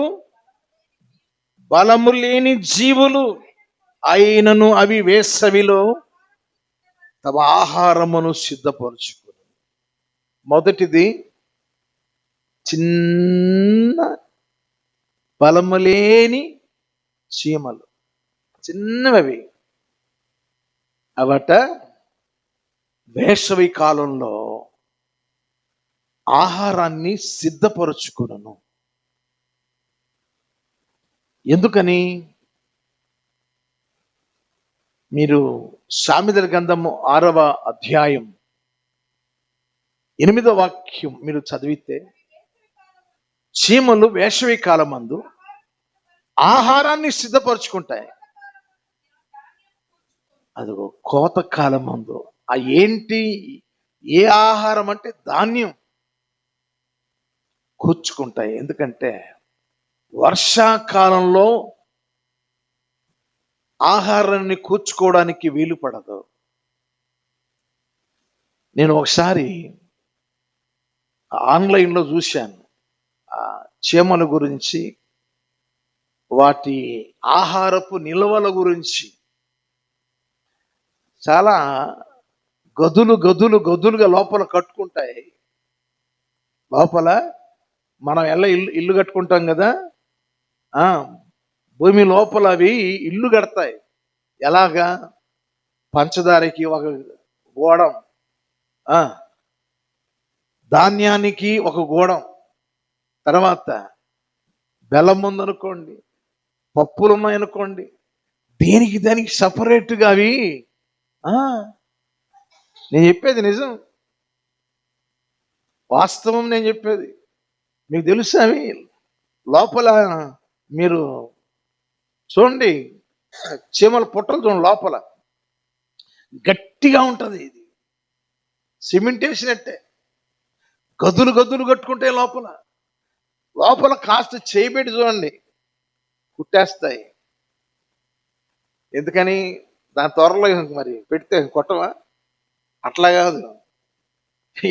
బలము లేని జీవులు అయినను అవి వేసవిలో తమ ఆహారమును సిద్ధపరుచుకుని. మొదటిది చిన్న బలము లేని చీమలు, చిన్నవి. అవట వేసవి కాలంలో ఆహారాన్ని సిద్ధపరచుకును. ఎందుకని? మీరు సామెతల గ్రంథము 6వ అధ్యాయం 8వ వాక్యం మీరు చదివితే, చీమలు వేసవి కాలమందు ఆహారాన్ని సిద్ధపరచుకుంటాయి. అదిగో కోతకాలం మందు ఏంటి, ఏ ఆహారం అంటే ధాన్యం కూర్చుకుంటాయి. ఎందుకంటే వర్షాకాలంలో ఆహారాన్ని కూర్చుకోవడానికి వీలు పడదు. నేను ఒకసారి ఆన్లైన్లో చూశాను చీమల గురించి, వాటి ఆహారపు నిల్వల గురించి. చాలా గదులుగా లోపల కట్టుకుంటాయి. లోపల మనం ఇల్లు కట్టుకుంటాం కదా, భూమి లోపల అవి ఇల్లు కడతాయి. ఎలాగా? పంచదారకి ఒక గోడం, ధాన్యానికి ఒక గోడం, తర్వాత బెల్లం ఉందనుకోండి, పప్పులు ఉన్నాయనుకోండి, దానికి సపరేట్గా అవి. నేను చెప్పేది నిజం, వాస్తవం నేను చెప్పేది. మీకు తెలుసా? అవి లోపల మీరు చూడండి, చీమల పుట్టలు చూడండి, లోపల గట్టిగా ఉంటుంది. ఇది సిమెంట్ వేసినట్టే, గదులు కట్టుకుంటే లోపల కాస్త చేయబెట్టి చూడండి, కుట్టేస్తాయి. ఎందుకని? దాని త్వరలో మరి పెడితే కొట్టవా? అట్లా కాదు.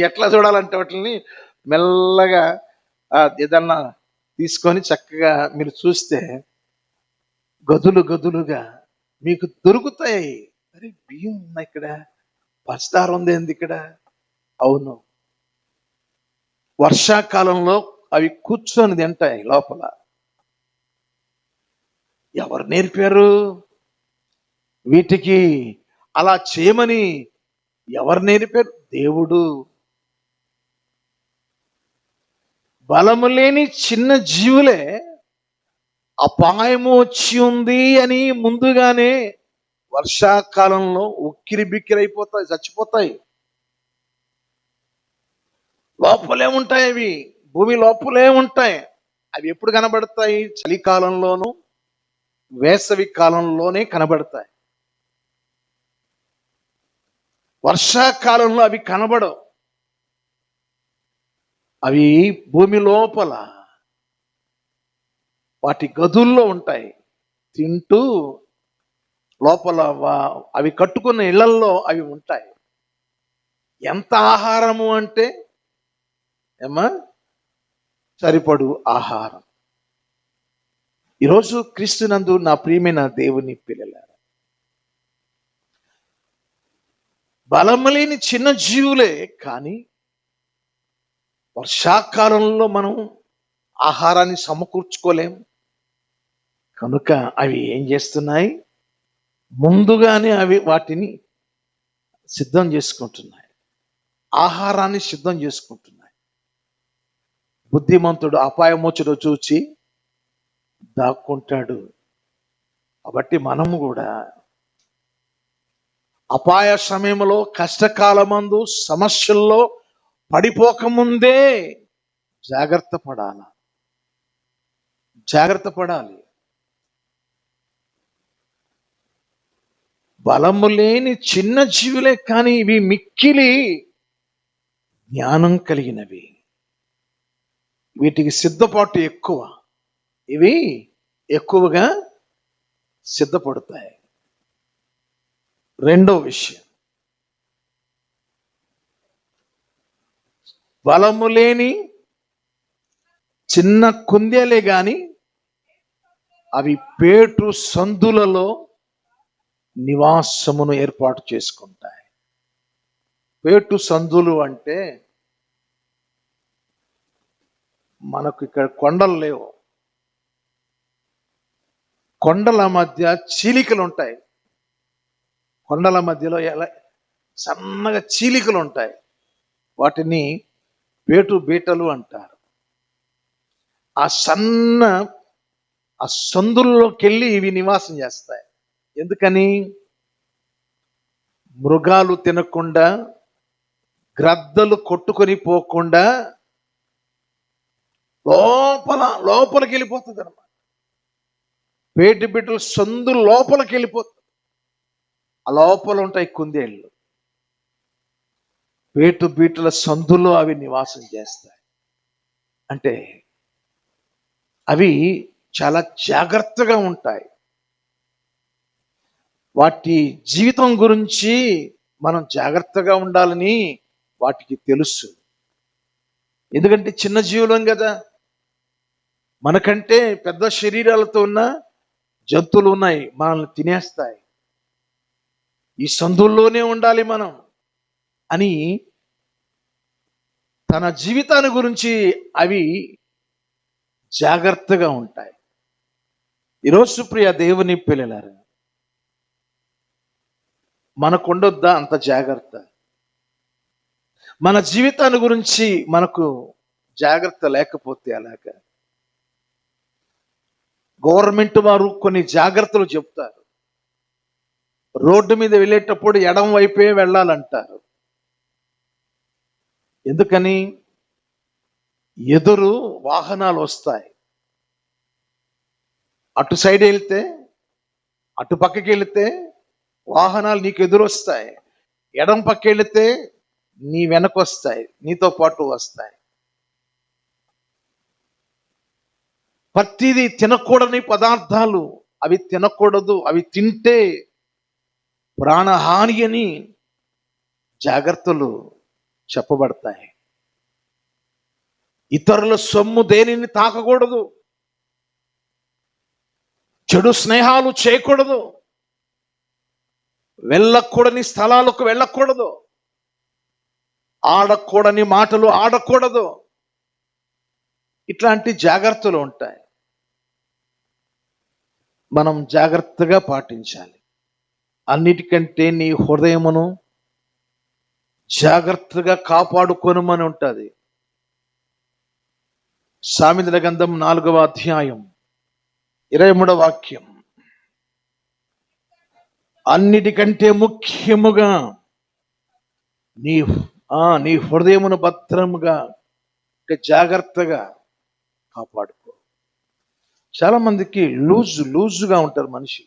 ఎట్లా చూడాలంటే వాటిని మెల్లగా ఏదన్నా తీసుకొని చక్కగా మీరు చూస్తే గదులు గదులుగా మీకు దొరుకుతాయి. అరే బియ్యం ఉన్నాయి ఇక్కడ, పంచదార ఉంది ఏంది ఇక్కడ? అవును, వర్షాకాలంలో అవి కూర్చొని తింటాయి లోపల. ఎవరు నేర్పారు వీటికి అలా చేయమని? ఎవరు నేర్పారు? దేవుడు. బలము లేని చిన్న జీవులే అపాయము వచ్చి ఉంది అని ముందుగానే వర్షాకాలంలో ఉక్కిరి బిక్కిరి అయిపోతాయి, చచ్చిపోతాయి. లోపలే ఉంటాయి అవి, భూమి లోపలే ఉంటాయి. అవి ఎప్పుడు కనబడతాయి? చలికాలంలోనూ వేసవి కాలంలోనే కనబడతాయి. వర్షాకాలంలో అవి కనబడవు. అవి భూమి లోపల వాటి గదుల్లో ఉంటాయి, తింటూ లోపల అవి కట్టుకున్న ఇళ్లల్లో అవి ఉంటాయి. ఎంత ఆహారము అంటే ఏమా సరిపడు ఆహారం. ఈరోజు క్రీస్తునందు నా ప్రియమైన దేవుని పిల్లలారా, బలము లేని చిన్న జీవులే కానీ వర్షాకాలంలో మనం ఆహారాన్ని సమకూర్చుకోలేం కనుక అవి ఏం చేస్తున్నాయి? ముందుగానే అవి వాటిని సిద్ధం చేసుకుంటున్నాయి, ఆహారాన్ని సిద్ధం చేసుకుంటున్నాయి. బుద్ధిమంతుడు అపాయమొచ్చుడు చూచి దాక్కుంటాడు. కాబట్టి మనము కూడా అపాయ సమయంలో, కష్టకాలమందు, సమస్యల్లో పడిపోకముందే జాగ్రత్త పడాలి. బలము లేని చిన్న జీవులే కానీ ఇవి మిక్కిలి జ్ఞానం కలిగినవి. వీటికి సిద్ధపాటు ఎక్కువ, ఇవి ఎక్కువగా సిద్ధపడతాయి. రెండో విషయం, బలము లేని చిన్న కుందేలే గాని అవి పేటు సందులలో నివాసమును ఏర్పాటు చేసుకుంటాయి. పేటు సందులు అంటే మనకు ఇక్కడ కొండలు లేవు, కొండల మధ్య చీలికలు ఉంటాయి. కొండల మధ్యలో ఎలా సన్నగా చీలికలు ఉంటాయి, వాటిని పేటు బీటలు అంటారు. ఆ సందుల్లోకి వెళ్ళి ఇవి నివాసం చేస్తాయి. ఎందుకని? మృగాలు తినకుండా, గ్రద్దలు కొట్టుకొని పోకుండా లోపలికి వెళ్ళిపోతుంది అన్నమాట. పేటు బిడ్డలు సందు లోపలికి వెళ్ళిపోతుంది. ఆ లోపల ఉంటాయి కుందేళ్ళు. పేటు బీటల సందులో అవి నివాసం చేస్తాయి. అంటే అవి చాలా జాగ్రత్తగా ఉంటాయి. వాటి జీవితం గురించి మనం జాగ్రత్తగా ఉండాలని వాటికి తెలుసు. ఎందుకంటే చిన్న జీవులం కదా, మనకంటే పెద్ద శరీరాలతో ఉన్న జంతువులు ఉన్నాయి, మనల్ని తినేస్తాయి. ఈ సందుల్లోనే ఉండాలి మనం అని తన జీవితాన్ని గురించి అవి జాగ్రత్తగా ఉంటాయి. ఈరోజు ప్రియ దేవుని పిల్లలారా, మనకుండొద్దా అంత జాగ్రత్త? మన జీవితాన్ని గురించి మనకు జాగ్రత్త లేకపోతే అలాగా? గవర్నమెంట్ వారు కొన్ని జాగ్రత్తలు చెప్తారు. రోడ్డు మీద వెళ్ళేటప్పుడు ఎడం వైపే వెళ్ళాలంటారు. ఎందుకని? ఎదురు వాహనాలు వస్తాయి. అటు సైడ్ వెళ్తే, అటు పక్కకి వెళితే వాహనాలు నీకు ఎదురొస్తాయి, ఎడం పక్క వెళితే నీ వెనకొస్తాయి, నీతో పాటు వస్తాయి. ప్రతిదీ తినకూడని పదార్థాలు, అవి తినకూడదు, అవి తింటే ప్రాణహాని అని జాగ్రత్తలు చెప్పబడతాయి. ఇతరుల సొమ్ము దేనిని తాకకూడదు, చెడు స్నేహాలు చేయకూడదు, వెళ్ళకూడని స్థలాలకు వెళ్ళకూడదు, ఆడకూడని మాటలు ఆడకూడదు. ఇట్లాంటి జాగ్రత్తలు ఉంటాయి, మనం జాగ్రత్తగా పాటించాలి. అన్నిటికంటే నీ హృదయమును జాగ్రత్తగా కాపాడుకొనుమని ఉంటుంది. సామెతల గ్రంథం 4వ అధ్యాయం 23వ వాక్యం. అన్నిటికంటే ముఖ్యముగా నీ హృదయమును భద్రముగా జాగ్రత్తగా కాపాడుకో. చాలా మందికి లూజుగా ఉంటారు మనిషి,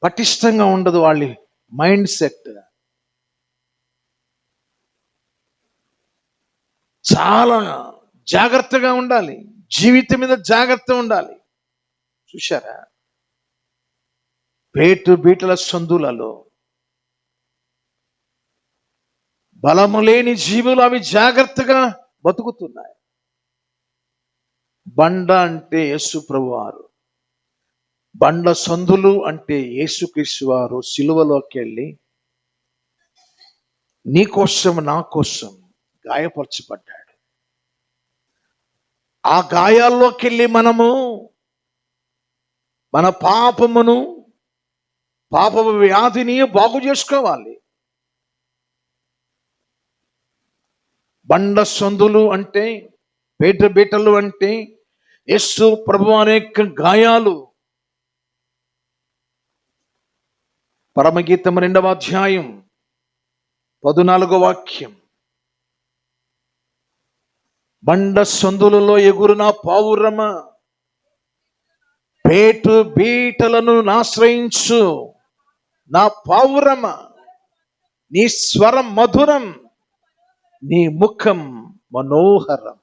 పటిష్టంగా ఉండదు వాళ్ళ మైండ్ సెట్. చాలా జాగ్రత్తగా ఉండాలి, జీవితం మీద జాగ్రత్త ఉండాలి. చూశారా, బీటల సందులలో బలము లేని జీవులు అవి జాగ్రత్తగా బతుకుతున్నాయి. బండ అంటే యేసు ప్రభువారు, బండ సందులు అంటే యేసుక్రీస్తు వారు సిలువలోకి వెళ్ళి నీ కోసం నా కోసం గాయపరచబడ్డాడు. ఆ గాయాల్లోకి వెళ్ళి మనము మన పాప వ్యాధిని బాగు చేసుకోవాలి. బండ సందులు అంటే బీటలు అంటే యేసు ప్రభువు అనేక గాయాలు. పరమగీతం 2వ అధ్యాయం 14వ వాక్యం. బండ సందులలో ఎగురున పావురమ, బీటలను ఆశ్రయించు నా పావురమ, నీ స్వరం మధురం, నీ ముఖం మనోహరం.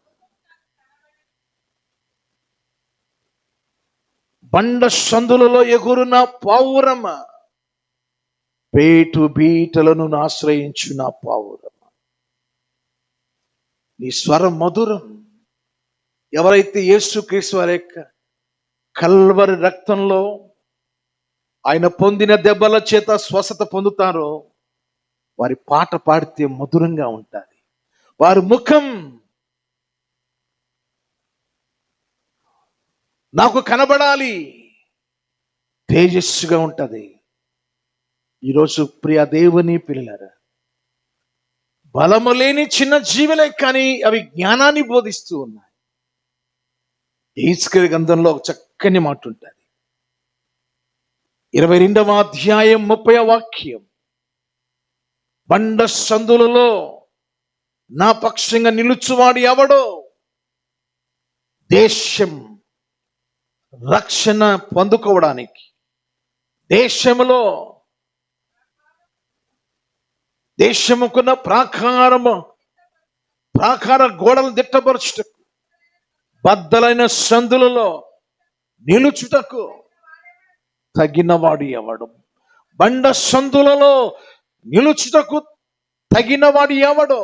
బండ సందులలో ఎగురున పావురమ, బీటలను ఆశ్రయించు నా పావురమ, నీ స్వరం మధురం. ఎవరైతే యేసుక్రీస్తు వారి యొక్క కల్వరి రక్తంలో ఆయన పొందిన దెబ్బల చేత స్వస్థత పొందుతారో వారి పాట పాడితే మధురంగా ఉంటుంది. వారి ముఖం నాకు కనబడాలి, తేజస్సుగా ఉంటుంది. ఈరోజు ప్రియ దేవుని పిల్లలారా, బలము లేని చిన్న జీవులే కానీ అవి జ్ఞానాన్ని బోధిస్తూ ఉన్నాయి. ఈస్కేల్ గ్రంథంలో ఒక చక్కని మాట ఉంటుంది. 22వ అధ్యాయం 30వ వాక్యం. బండ సందులలో నా పక్షంగా నిలుచువాడు ఎవడో దేశం రక్షణ పొందుకోవడానికి, దేశముకున్న ప్రాకార గోడలు దిట్టపరచుటకు, బద్దలైన సందులలో నిలుచుటకు తగినవాడు ఎవడు? బండ సందులలో నిలుచుటకు తగినవాడు ఎవడు?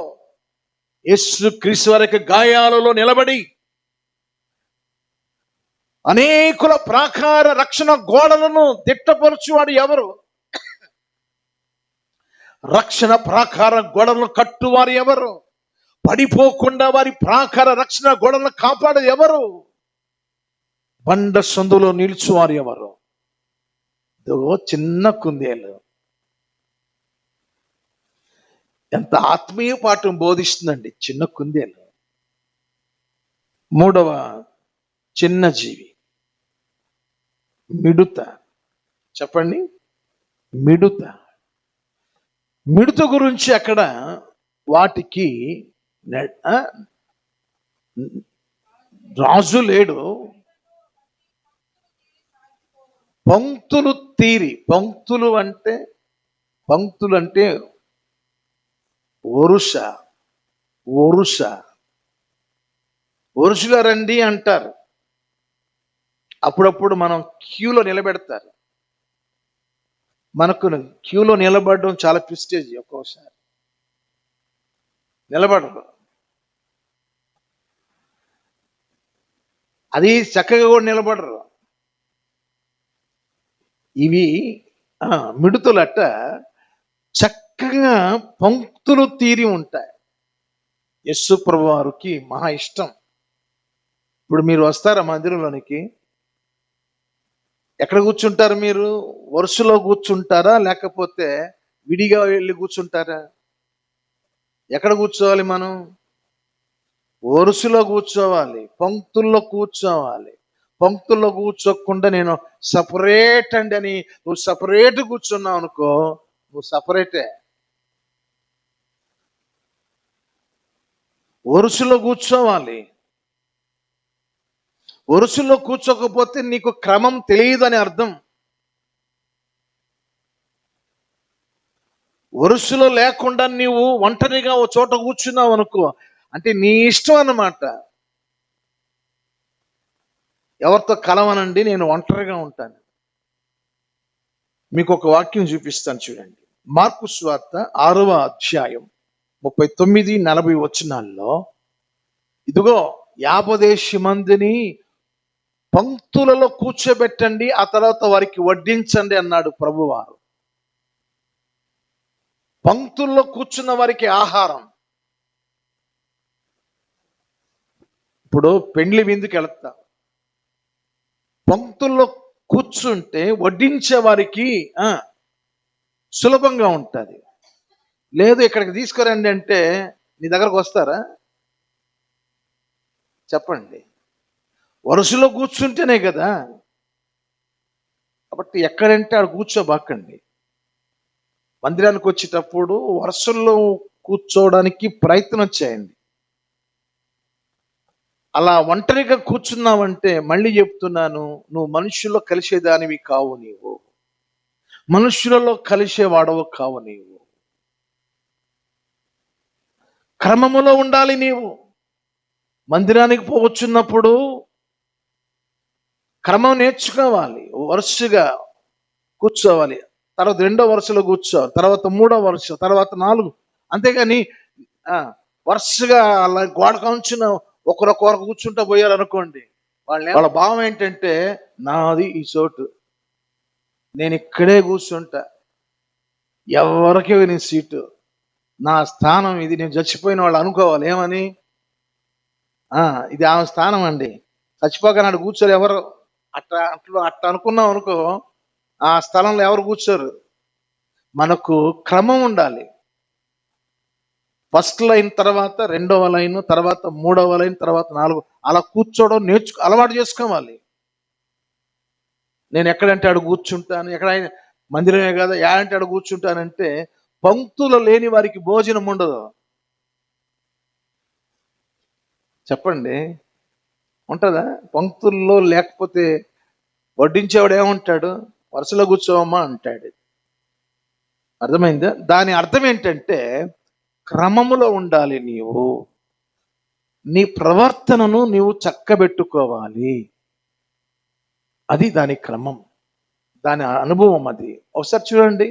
యేసుక్రీస్తు వారి గాయాలలో నిలబడి అనేకుల ప్రాకార రక్షణ గోడలను దిట్టపరచువాడు ఎవరు? రక్షణ ప్రాకార గోడలను కట్టువారు ఎవరు? పడిపోకుండా వారి ప్రాకార రక్షణ గోడలను కాపాడేది ఎవరు? బండ సందులో నిలుచువారు ఎవరు? చిన్న కుందేలు ఎంత ఆత్మీయ పాఠం బోధిస్తుందండి చిన్న కుందేలు. 3వ చిన్న జీవి మిడుత. చెప్పండి, మిడుత గురించి అక్కడ వాటికి రాజు లేడు. పంక్తులు తీరి, పంక్తులు అంటే ఒరుషుల రండి అంటారు. అప్పుడప్పుడు మనం క్యూలో నిలబెడతారు. మనకు క్యూలో నిలబడడం చాలా ప్రిస్టేజ్. ఒక్కోసారి నిలబడరు, అది చక్కగా కూడా నిలబడరు. ఇవి మిడుతులట చక్కగా పంక్తులు తీరి ఉంటాయి. యేసు ప్రభు వారికి మహా ఇష్టం. ఇప్పుడు మీరు వస్తారా మందిరంలోనికి? ఎక్కడ కూర్చుంటారు మీరు? వరుసలో కూర్చుంటారా, లేకపోతే విడిగా వెళ్ళి కూర్చుంటారా? ఎక్కడ కూర్చోవాలి మనం? వరుసలో కూర్చోవాలి, పంక్తుల్లో కూర్చోవాలి. పంక్తుల్లో కూర్చోకుండా నేను సపరేట్ అండి అని నువ్వు సపరేట్ కూర్చున్నావు అనుకో, నువ్వు సపరేటే. వరుసలో కూర్చోవాలి. వరుసలో కూర్చోకపోతే నీకు క్రమం తెలియదని అర్థం. వరుసలో లేకుండా నీవు ఒంటరిగా ఓ చోట కూర్చున్నావు అనుకో, అంటే నీ ఇష్టం అన్నమాట. ఎవరితో కలవనండి, నేను ఒంటరిగా ఉంటాను. మీకు ఒక వాక్యం చూపిస్తాను చూడండి. మార్కు సువార్త 6వ అధ్యాయం 39-40 వచనాల్లో, ఇదిగో 50 మందిని పంక్తులలో కూర్చోబెట్టండి, ఆ తర్వాత వారికి వడ్డించండి అన్నాడు ప్రభువారు. పంక్తుల్లో కూర్చున్న వారికి ఆహారం. ఇప్పుడు పెండ్లి విందుకు వెళ్తా, పంక్తుల్లో కూర్చుంటే వడ్డించే వారికి సులభంగా ఉంటుంది. లేదు ఇక్కడికి తీసుకురండి అంటే నీ దగ్గరకు వస్తారా? చెప్పండి. వరుసలో కూర్చుంటేనే కదా. కాబట్టి ఎక్కడంటే ఆడ కూర్చోబాకండి. మందిరానికి వచ్చేటప్పుడు వరుసల్లో కూర్చోవడానికి ప్రయత్నం చేయండి. అలా ఒంటరిగా కూర్చున్నావంటే మళ్ళీ చెప్తున్నాను, నువ్వు మనుషుల్లో కలిసేదానివి కావు. నీవు మనుషులలో కలిసేవాడవు కావు. నీవు క్రమములో ఉండాలి. నీవు మందిరానికి పోవచ్చున్నప్పుడు క్రమం నేర్చుకోవాలి. వరుసగా కూర్చోవాలి, తర్వాత 2వ వరుసలో కూర్చోవాలి, తర్వాత 3వ వరుస, తర్వాత 4. అంతేగాని వరుసగా అలా గోడ కంచున ఒకరొకరు కూర్చుంటా పోయారనుకోండి, వాళ్ళ భావం ఏంటంటే నాది ఈ చోటు, నేను ఇక్కడే కూర్చుంటా, ఎవరికి నీ సీటు, నా స్థానం ఇది, నేను చచ్చిపోయిన వాళ్ళు అనుకోవాలి. ఏమని? ఇది ఆమె స్థానం అండి, చచ్చిపోక నాడు కూర్చోరు ఎవరు. అట్లా అనుకున్నాం అనుకో, ఆ స్థలంలో ఎవరు కూర్చోరు. మనకు క్రమం ఉండాలి. ఫస్ట్ లైన్ తర్వాత 2వ లైన్, తర్వాత 3వ లైన్, తర్వాత 4, అలా కూర్చోవడం అలవాటు చేసుకోవాలి. నేను ఎక్కడంటే ఆడు కూర్చుంటాను, ఎక్కడైనా మందిరమే కదా, ఏడంటే ఆడు కూర్చుంటానంటే పంక్తులు లేని వారికి భోజనం ఉండదు. చెప్పండి, ఉంటుందా? పంక్తుల్లో లేకపోతే వడ్డించేవాడు ఏమంటాడు? వరుసలో కూర్చోవమ్మా అంటాడు. అర్థమైందా? దాని అర్థం ఏంటంటే క్రమములో ఉండాలి. నీవు నీ ప్రవర్తనను నీవు చక్కబెట్టుకోవాలి. అది దాని క్రమం, దాని అనుభవం. అది ఒకసారి చూడండి,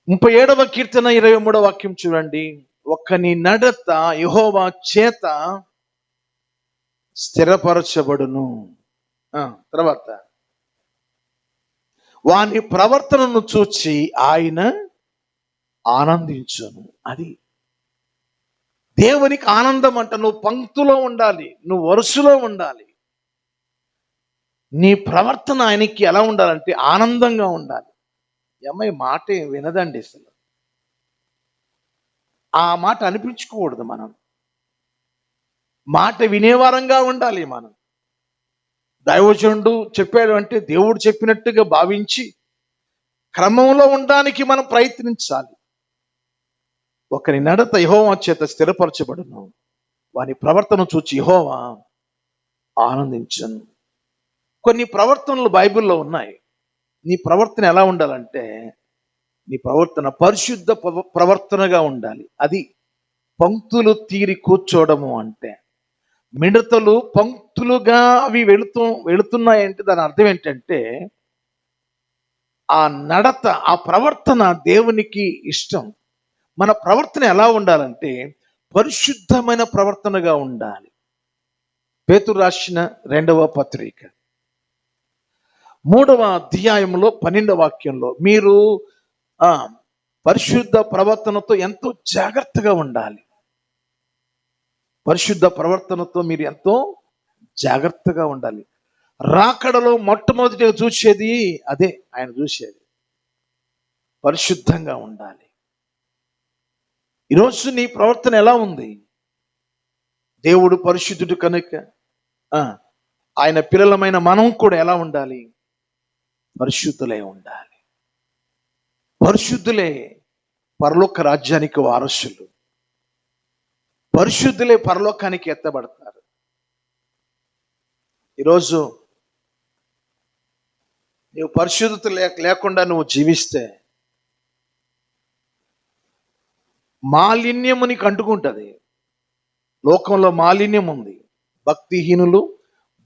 37వ కీర్తన 23వ వాక్యం చూడండి. ఒకని నడత యెహోవా చేత స్థిరపరచబడును, తర్వాత వాని ప్రవర్తనను చూచి ఆయన ఆనందించును. అది దేవునికి ఆనందం అంట. నువ్వు పంక్తులో ఉండాలి, నువ్వు వరుసలో ఉండాలి. నీ ప్రవర్తన ఆయనకి ఎలా ఉండాలంటే ఆనందంగా ఉండాలి. అమ్మాయి మాట వినదండి అసలు. ఆ మాట అనిపించుకోకూడదు. మనం మాట వినేవారంగా ఉండాలి. మనం దైవజనుడు చెప్పాడు అంటే దేవుడు చెప్పినట్టుగా భావించి క్రమంలో ఉండడానికి మనం ప్రయత్నించాలి. ఒకరి నడత యెహోవా చేత స్థిరపరచబడును, వాని ప్రవర్తన చూచి యెహోవా ఆనందించను. కొన్ని ప్రవర్తనలు బైబిల్లో ఉన్నాయి. నీ ప్రవర్తన ఎలా ఉండాలంటే, నీ ప్రవర్తన పరిశుద్ధ ప్రవర్తనగా ఉండాలి. అది పంక్తులు తీరి కూర్చోవడము అంటే. మిడతలు పంక్తులుగా అవి వెళుతున్నాయంటే దాని అర్థం ఏంటంటే ఆ నడత, ఆ ప్రవర్తన దేవునికి ఇష్టం. మన ప్రవర్తన ఎలా ఉండాలంటే పరిశుద్ధమైన ప్రవర్తనగా ఉండాలి. పేతురు రాసిన 2వ పత్రిక 3వ అధ్యాయంలో 12వ వాక్యంలో మీరు పరిశుద్ధ ప్రవర్తనతో ఎంతో జాగ్రత్తగా ఉండాలి. పరిశుద్ధ ప్రవర్తనతో మీరు ఎంతో జాగ్రత్తగా ఉండాలి. రాకడలో మొట్టమొదటిగా చూసేది అదే, ఆయన చూసేది పరిశుద్ధంగా ఉండాలి. ఈరోజు నీ ప్రవర్తన ఎలా ఉంది? దేవుడు పరిశుద్ధుడు కనుక ఆయన పిల్లలమైన మనం కూడా ఎలా ఉండాలి? పరిశుద్ధులై ఉండాలి. పరిశుద్ధులే పరలోక రాజ్యానికి వారసులు. పరిశుద్ధులే పరలోకానికి ఎత్తబడతారు. ఈరోజు నువ్వు పరిశుద్ధత లేకుండా నువ్వు జీవిస్తే మాలిన్యము నీకు అంటుకుంటుంది. లోకంలో మాలిన్యం ఉంది. భక్తిహీనులు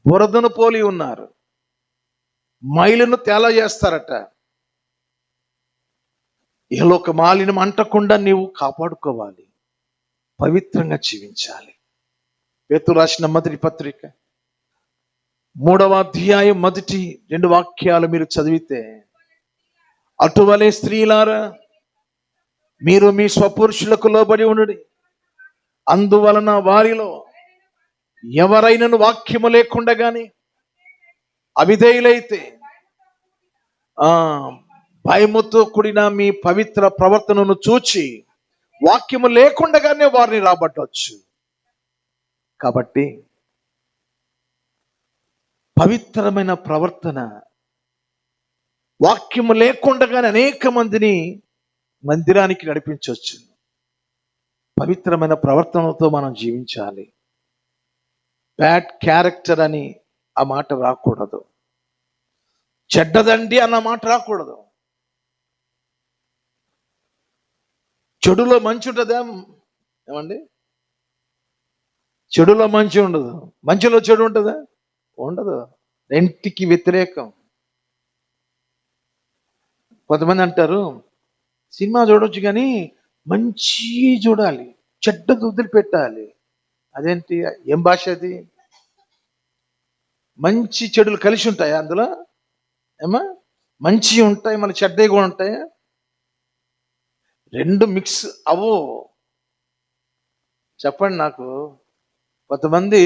బురదను పోలి ఉన్నారు. మైలును తేలా చేస్తారట. ఇహలోక మాలిన్యం అంటకుండా నీవు కాపాడుకోవాలి. పవిత్రంగా జీవించాలి. పేతురు రాసిన మొదటి పత్రిక 3వ అధ్యాయం మొదటి 2 వాక్యాలు మీరు చదివితే, అటువలే స్త్రీలారా మీరు మీ స్వపురుషులకు లోబడి ఉండుడి. అందువలన వారిలో ఎవరైనను వాక్యము లేకుండా గాని అవిధేయులైతే భయముతో కూడిన మీ పవిత్ర ప్రవర్తనను చూచి వాక్యము లేకుండానే వారిని రాబట్టవచ్చు. కాబట్టి పవిత్రమైన ప్రవర్తన, వాక్యము లేకుండానే అనేక మందిని మందిరానికి నడిపించవచ్చు. పవిత్రమైన ప్రవర్తనతో మనం జీవించాలి. బ్యాడ్ క్యారెక్టర్ అని ఆ మాట రాకూడదు. చెడ్డదండి అన్న మాట రాకూడదు. చెడులో మంచి ఉంటుందా ఏమండి? చెడులో మంచి ఉండదు. మంచిలో చెడు ఉంటుందా? ఉండదు. రెంటికి వ్యతిరేకం. కొంతమంది అంటారు సినిమా చూడొచ్చు కానీ మంచి చూడాలి, చెడ్డది వదిలిపెట్టాలి. అదేంటి? ఏం భాష అది? మంచి చెడులు కలిసి ఉంటాయా అందులో? ఏమా మంచి ఉంటాయి, మళ్ళీ చెడ్డవి కూడా ఉంటాయా? రెండు మిక్స్ అవో చెప్పండి నాకు. కొంతమంది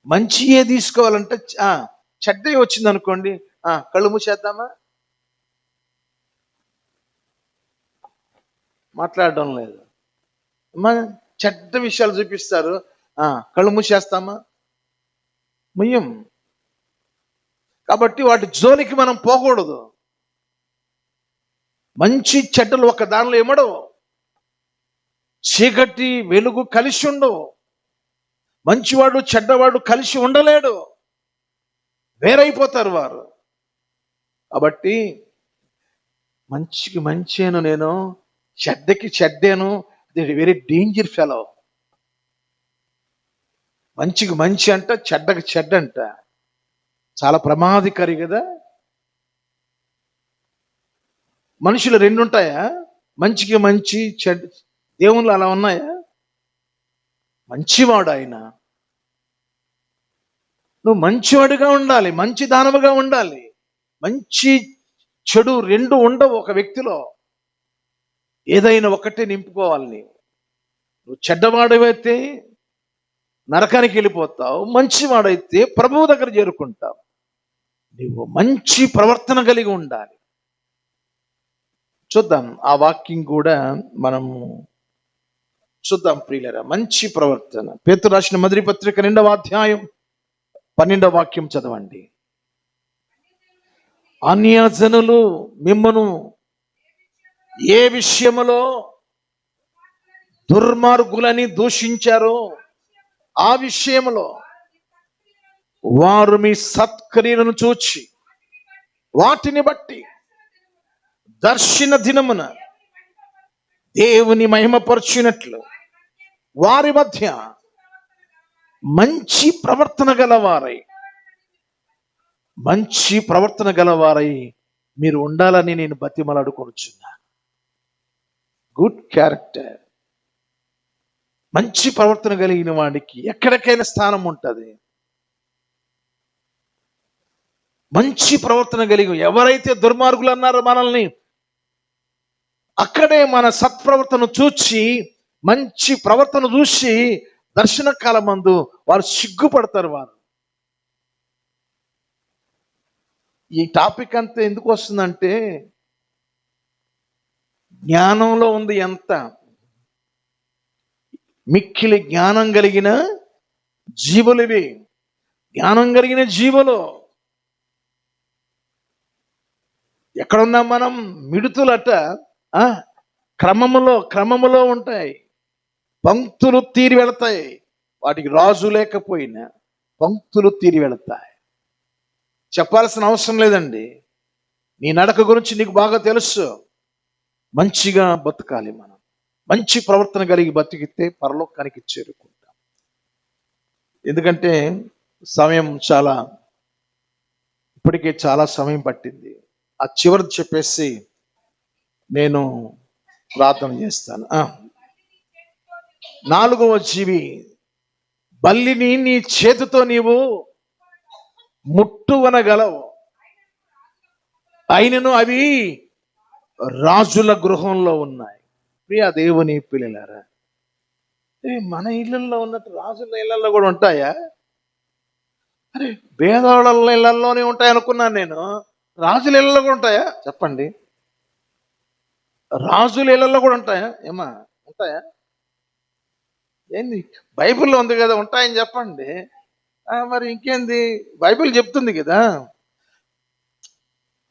మంచియే తీసుకోవాలంటే చెడ్డవి వచ్చింది అనుకోండి, కళ్ళు మూసేద్దామా? మాట్లాడడం లేదు. చెడ్డ విషయాలు చూపిస్తారు, కళ్ళు మూసేస్తామా? ముయ్యం. కాబట్టి వాటి జోలికి మనం పోకూడదు. మంచి చెడ్డలు ఒక దానిలో ఏమడవు. చీకటి వెలుగు కలిసి ఉండవు. మంచివాడు చెడ్డవాడు కలిసి ఉండలేడు, వేరైపోతారు వారు. కాబట్టి మంచికి మంచేను నేను, చెడ్డకి చెడ్డేను. Very danger fellow. మంచికి మంచి అంట, చెడ్డకి చెడ్డ అంట. చాలా ప్రమాదకరి కదా. మనుషులు రెండు ఉంటాయా? మంచికి మంచి, చెడ్డ. దేవుళ్ళు అలా ఉన్నాయా? మంచివాడు ఆయన. నువ్వు మంచివాడుగా ఉండాలి, మంచి దానవుగా ఉండాలి. మంచి చెడు రెండు ఉండవు ఒక వ్యక్తిలో. ఏదైనా ఒకటే నింపుకోవాలి. నువ్వు చెడ్డవాడవైతే నరకానికి వెళ్ళిపోతావు, మంచివాడైతే ప్రభువు దగ్గర చేరుకుంటావు. నువ్వు మంచి ప్రవర్తన కలిగి ఉండాలి. చూద్దాం ఆ వాక్యం కూడా మనము చూద్దాం ప్రియులరా. మంచి ప్రవర్తన. పేతురు రాసిన మొదటి పత్రిక 2వ అధ్యాయం 12వ వాక్యం చదవండి. అన్యజనులు మిమ్మను ఏ విషయములో దుర్మార్గులని దూషించారో ఆ విషయములో వారు మీ సత్క్రియలను చూచి వాటిని బట్టి దర్శన దినమున దేవుని మహిమపరచినట్లు వారి మధ్య మంచి ప్రవర్తన గలవారై మీరు ఉండాలని నేను బతిమలాడుకొనుచున్నా. గుడ్ క్యారెక్టర్, మంచి ప్రవర్తన కలిగిన వాడికి ఎక్కడికైనా స్థానం ఉంటుంది. మంచి ప్రవర్తన కలిగి ఎవరైతే దుర్మార్గులు అన్నారో మనల్ని, అక్కడే మన సత్ప్రవర్తన చూచి, మంచి ప్రవర్తన చూసి దర్శన కాలమందు వారు సిగ్గుపడతారు. వారు ఈ టాపిక్ అంతా ఎందుకు వస్తుందంటే, జ్ఞానంలో ఉంది ఎంత. మిక్కిలి జ్ఞానం కలిగిన జీవులివి, జ్ఞానం కలిగిన జీవులు. ఎక్కడున్నాం మనం? మిడుతులట క్రమములో ఉంటాయి, పంక్తులు తీరి వెళతాయి. వాటికి రాజు లేకపోయినా పంక్తులు తీరి వెళతాయి. చెప్పాల్సిన అవసరం లేదండి. నీ నడక గురించి నీకు బాగా తెలుసు. మంచిగా బతకాలి మనం. మంచి ప్రవర్తన కలిగి బతికితే పరలోకానికి చేరుకుంటాం. ఎందుకంటే ఇప్పటికే చాలా సమయం పట్టింది. ఆ చివరిది చెప్పేసి నేను ప్రార్థన చేస్తాను. 4వ జీవి, బల్లిని నీ చేతితో నీవు ముట్టువనగలవు, అయినను అవి రాజుల గృహంలో ఉన్నాయి. ప్రియ దేవుని పిల్లలారా, మన ఇళ్ళల్లో ఉన్నట్టు రాజుల ఇళ్లలో కూడా ఉంటాయా? అరే, పేదవాళ్ళ ఇళ్లలోనే ఉంటాయి అనుకున్నాను నేను. రాజుల ఇళ్లలో కూడా ఉంటాయా? చెప్పండి. రాజుల ఇళ్లలో కూడా ఉంటాయా? ఏమా ఉంటాయా? ఏంది, బైబిల్లో ఉంది కదా ఉంటాయని చెప్పండి. మరి ఇంకేంది, బైబిల్ చెప్తుంది కదా.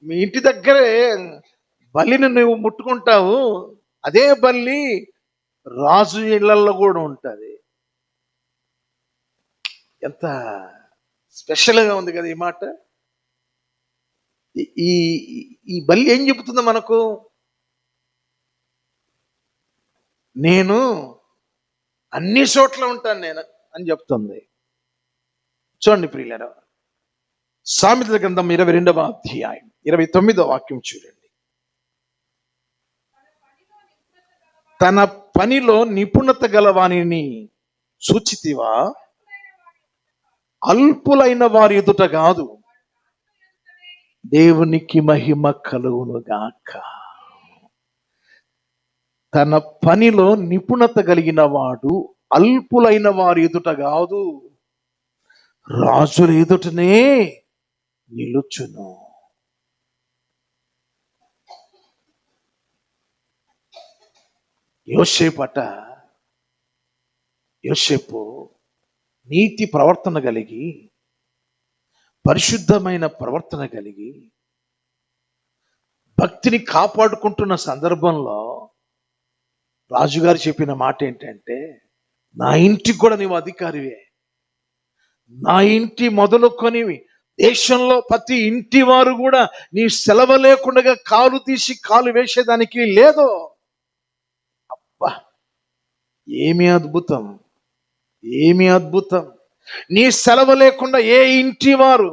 మీ ఇంటి దగ్గరే బలిని నువ్వు ముట్టుకుంటావు, అదే బల్లి రాజు ఇళ్లలో కూడా ఉంటుంది. ఎంత స్పెషల్గా ఉంది కదా ఈ మాట. ఈ బల్లి ఏం చెబుతుందో మనకు? నేను అన్ని చోట్ల ఉంటాను నేను అని చెప్తుంది. చూడండి ప్రియులారా, సామెతల గ్రంథం 22వ అధ్యాయం 29వ వాక్యం చూడండి. తన పనిలో నిపుణత గలవానిని సూచితివా, అల్పులైన వారి ఎదుట కాదు. దేవునికి మహిమ కలుగునుగాక. తన పనిలో నిపుణత కలిగిన వాడు అల్పులైన వారి ఎదుట కాదు, రాజుల ఎదుటనే నిలుచును. యోసేపు నీతి ప్రవర్తన కలిగి, పరిశుద్ధమైన ప్రవర్తన కలిగి, భక్తిని కాపాడుకుంటున్న సందర్భంలో రాజుగారు చెప్పిన మాట ఏంటంటే, నా ఇంటికి కూడా నీవు అధికారివే. నా ఇంటి మొదలుకొని దేశంలో ప్రతి ఇంటి వారు కూడా నీ సెలవు లేకుండా కాలు తీసి కాలు వేసేదానికి లేదు. అబ్బా, ఏమి అద్భుతం, ఏమి అద్భుతం. నీ సెలవు లేకుండా ఏ ఇంటి వారు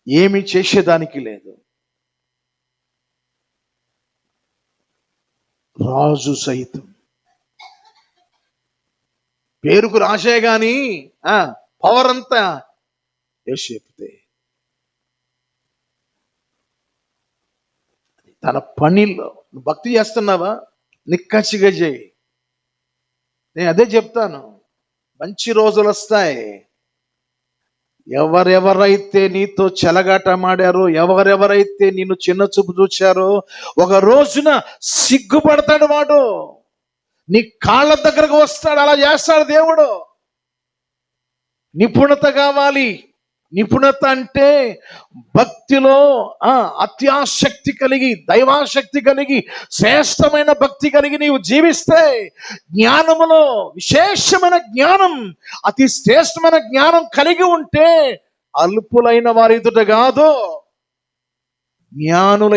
ఏమి చేసేదానికి లేదు. రాజు సైతం పేరుకు రాసే గాని పవర్ అంతా యోసేపుదే. తన పనిలో భక్తి చేస్తున్నావా? నిక్కచ్చిగా చేయి. నేను అదే చెప్తాను. మంచి రోజులు వస్తాయి. ఎవరెవరైతే నీతో చెలగాటమాడారో, ఎవరెవరైతే నిన్ను చిన్న చూపు చూచారో, ఒక రోజున సిగ్గుపడతాడు వాడు. నీ కాళ్ళ దగ్గరకు వస్తాడు. అలా చేస్తాడు దేవుడు. నిపుణత కావాలి. నిపుణత అంటే భక్తిలో అత్యాశక్తి కలిగి, దైవాశక్తి కలిగి, శ్రేష్టమైన భక్తి కలిగి నీవు జీవిస్తే, జ్ఞానములో విశేషమైన జ్ఞానం, అతి శ్రేష్టమైన జ్ఞానం కలిగి ఉంటే, అల్పులైన వారి ఎదుట కాదు, జ్ఞానుల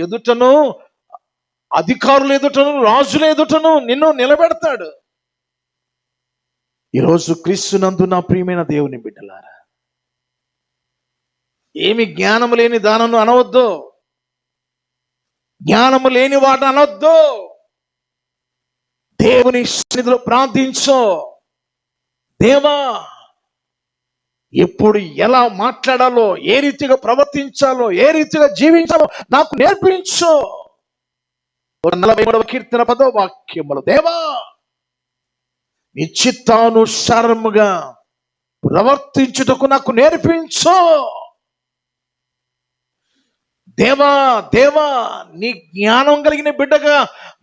ఎదుటను, అధికారుల ఎదుటను, రాజుల ఎదుటను నిన్ను నిలబెడతాడు. ఈరోజు క్రీస్తునందు నా ప్రియమైన దేవుని బిడ్డలారా, ఏమి జ్ఞానము లేని దానను అనవద్దు, జ్ఞానము లేని వాడు అనవద్దు. దేవుని సన్నిధిలో ప్రార్థించో, దేవా ఎప్పుడు ఎలా మాట్లాడాలో, ఏ రీతిగా ప్రవర్తించాలో, ఏ రీతిగా జీవించాలో నాకు నేర్పించు. 43వ కీర్తన 10వ వాక్యములో, దేవా నీ చిత్తానుసారముగా ప్రవర్తించుటకు నాకు నేర్పించు. దేవా దేవా నీ జ్ఞానం కలిగిన బిడ్డగా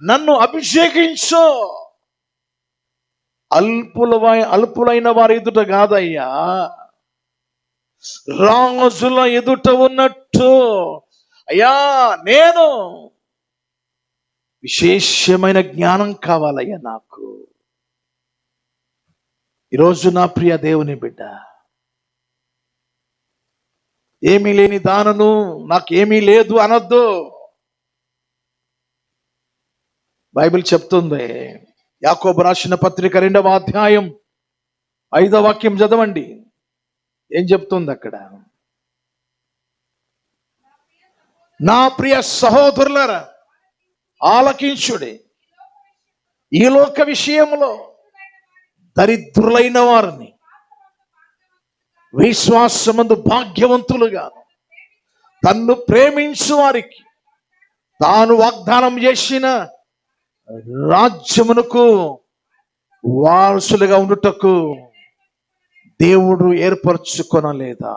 నన్ను అభిషేకించు. అల్పులైన వారి ఎదుట కాదయ్యా, రాజుల ఎదుట ఉన్నట్టు అయ్యా నేను విశేషమైన జ్ఞానం కావాలయ్యా నాకు. ఈరోజు నా ప్రియ దేవుని బిడ్డ, ఏమీ లేని దానను నాకేమీ లేదు అనొద్దు. బైబిల్ చెప్తుంది, యాకోబు రాసిన పత్రిక 2వ అధ్యాయం 5వ వాక్యం చదవండి. ఏం చెప్తుంది అక్కడ? నా ప్రియ సహోదరులారా ఆలకించుడి, ఈ లోక విషయంలో దరిద్రులైన వారిని విశ్వాసమందు భాగ్యవంతులుగా, తన్ను ప్రేమించు వారికి తాను వాగ్దానం చేసిన రాజ్యమునకు వారసులుగా ఉండుటకు దేవుడు ఏర్పరచుకొనలేదా?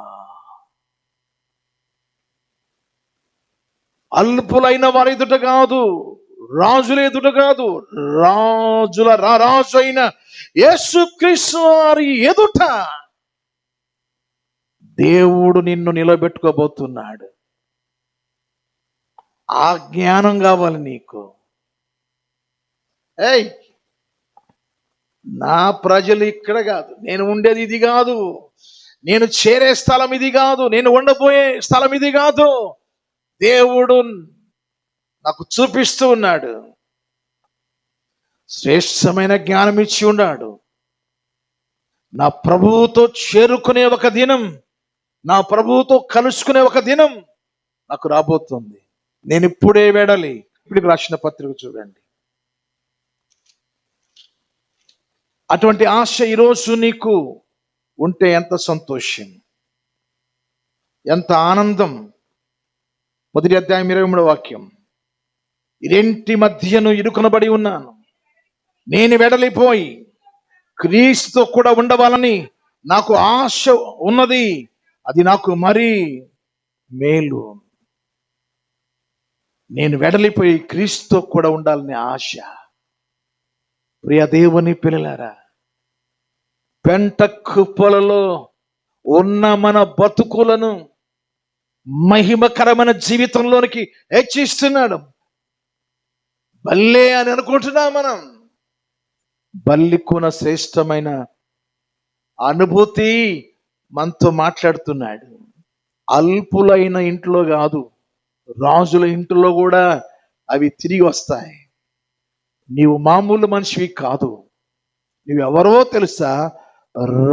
అల్పులైన వారి ఎదుట కాదు, రాజుల ఎదుట కాదు, రాజుల రారాజు అయిన యేసుక్రీస్తు వారి ఎదుట దేవుడు నిన్ను నిలబెట్టుకోబోతున్నాడు. ఆ జ్ఞానం కావాలి నీకు. ఏయ్, నా ప్రజలు ఇక్కడ కాదు, నేను ఉండేది ఇది కాదు, నేను చేరే స్థలం ఇది కాదు, నేను ఉండబోయే స్థలం ఇది కాదు. దేవుడు నాకు చూపిస్తూ ఉన్నాడు, శ్రేష్టమైన జ్ఞానం ఇచ్చి ఉన్నాడు. నా ప్రభువుతో చేరుకునే ఒక దినం, నా ప్రభువుతో కలుసుకునే ఒక దినం నాకు రాబోతుంది. నేను ఇప్పుడే వెడలి. ఇప్పుడు రాసిన పత్రిక చూడండి. అటువంటి ఆశ ఈరోజు నీకు ఉంటే ఎంత సంతోషం, ఎంత ఆనందం. 1వ అధ్యాయం 23వ వాక్యం, ఇరెంటి మధ్యను ఇరుకునబడి ఉన్నాను, నేను వెడలిపోయి క్రీస్తుతో కూడా ఉండవాలని నాకు ఆశ ఉన్నది, అది నాకు మరీ మేలు. నేను వెడలిపోయి క్రీస్తుతో కూడా ఉండాలని ఆశ. ప్రియ దేవుని పిల్లలారా, పెంట కుప్పలలో ఉన్న మన బతుకులను మహిమకరమైన జీవితంలోనికి హెచ్చిస్తున్నాడు. బల్లే అని అనుకుంటున్నాం మనం. బల్లికున శ్రేష్టమైన అనుభూతి మనతో మాట్లాడుతున్నాడు. అల్పులైన ఇంట్లో కాదు, రాజుల ఇంట్లో కూడా అవి తిరిగి వస్తాయి. నీవు మామూలు మనిషివి కాదు, నువ్వెవరో తెలుసా?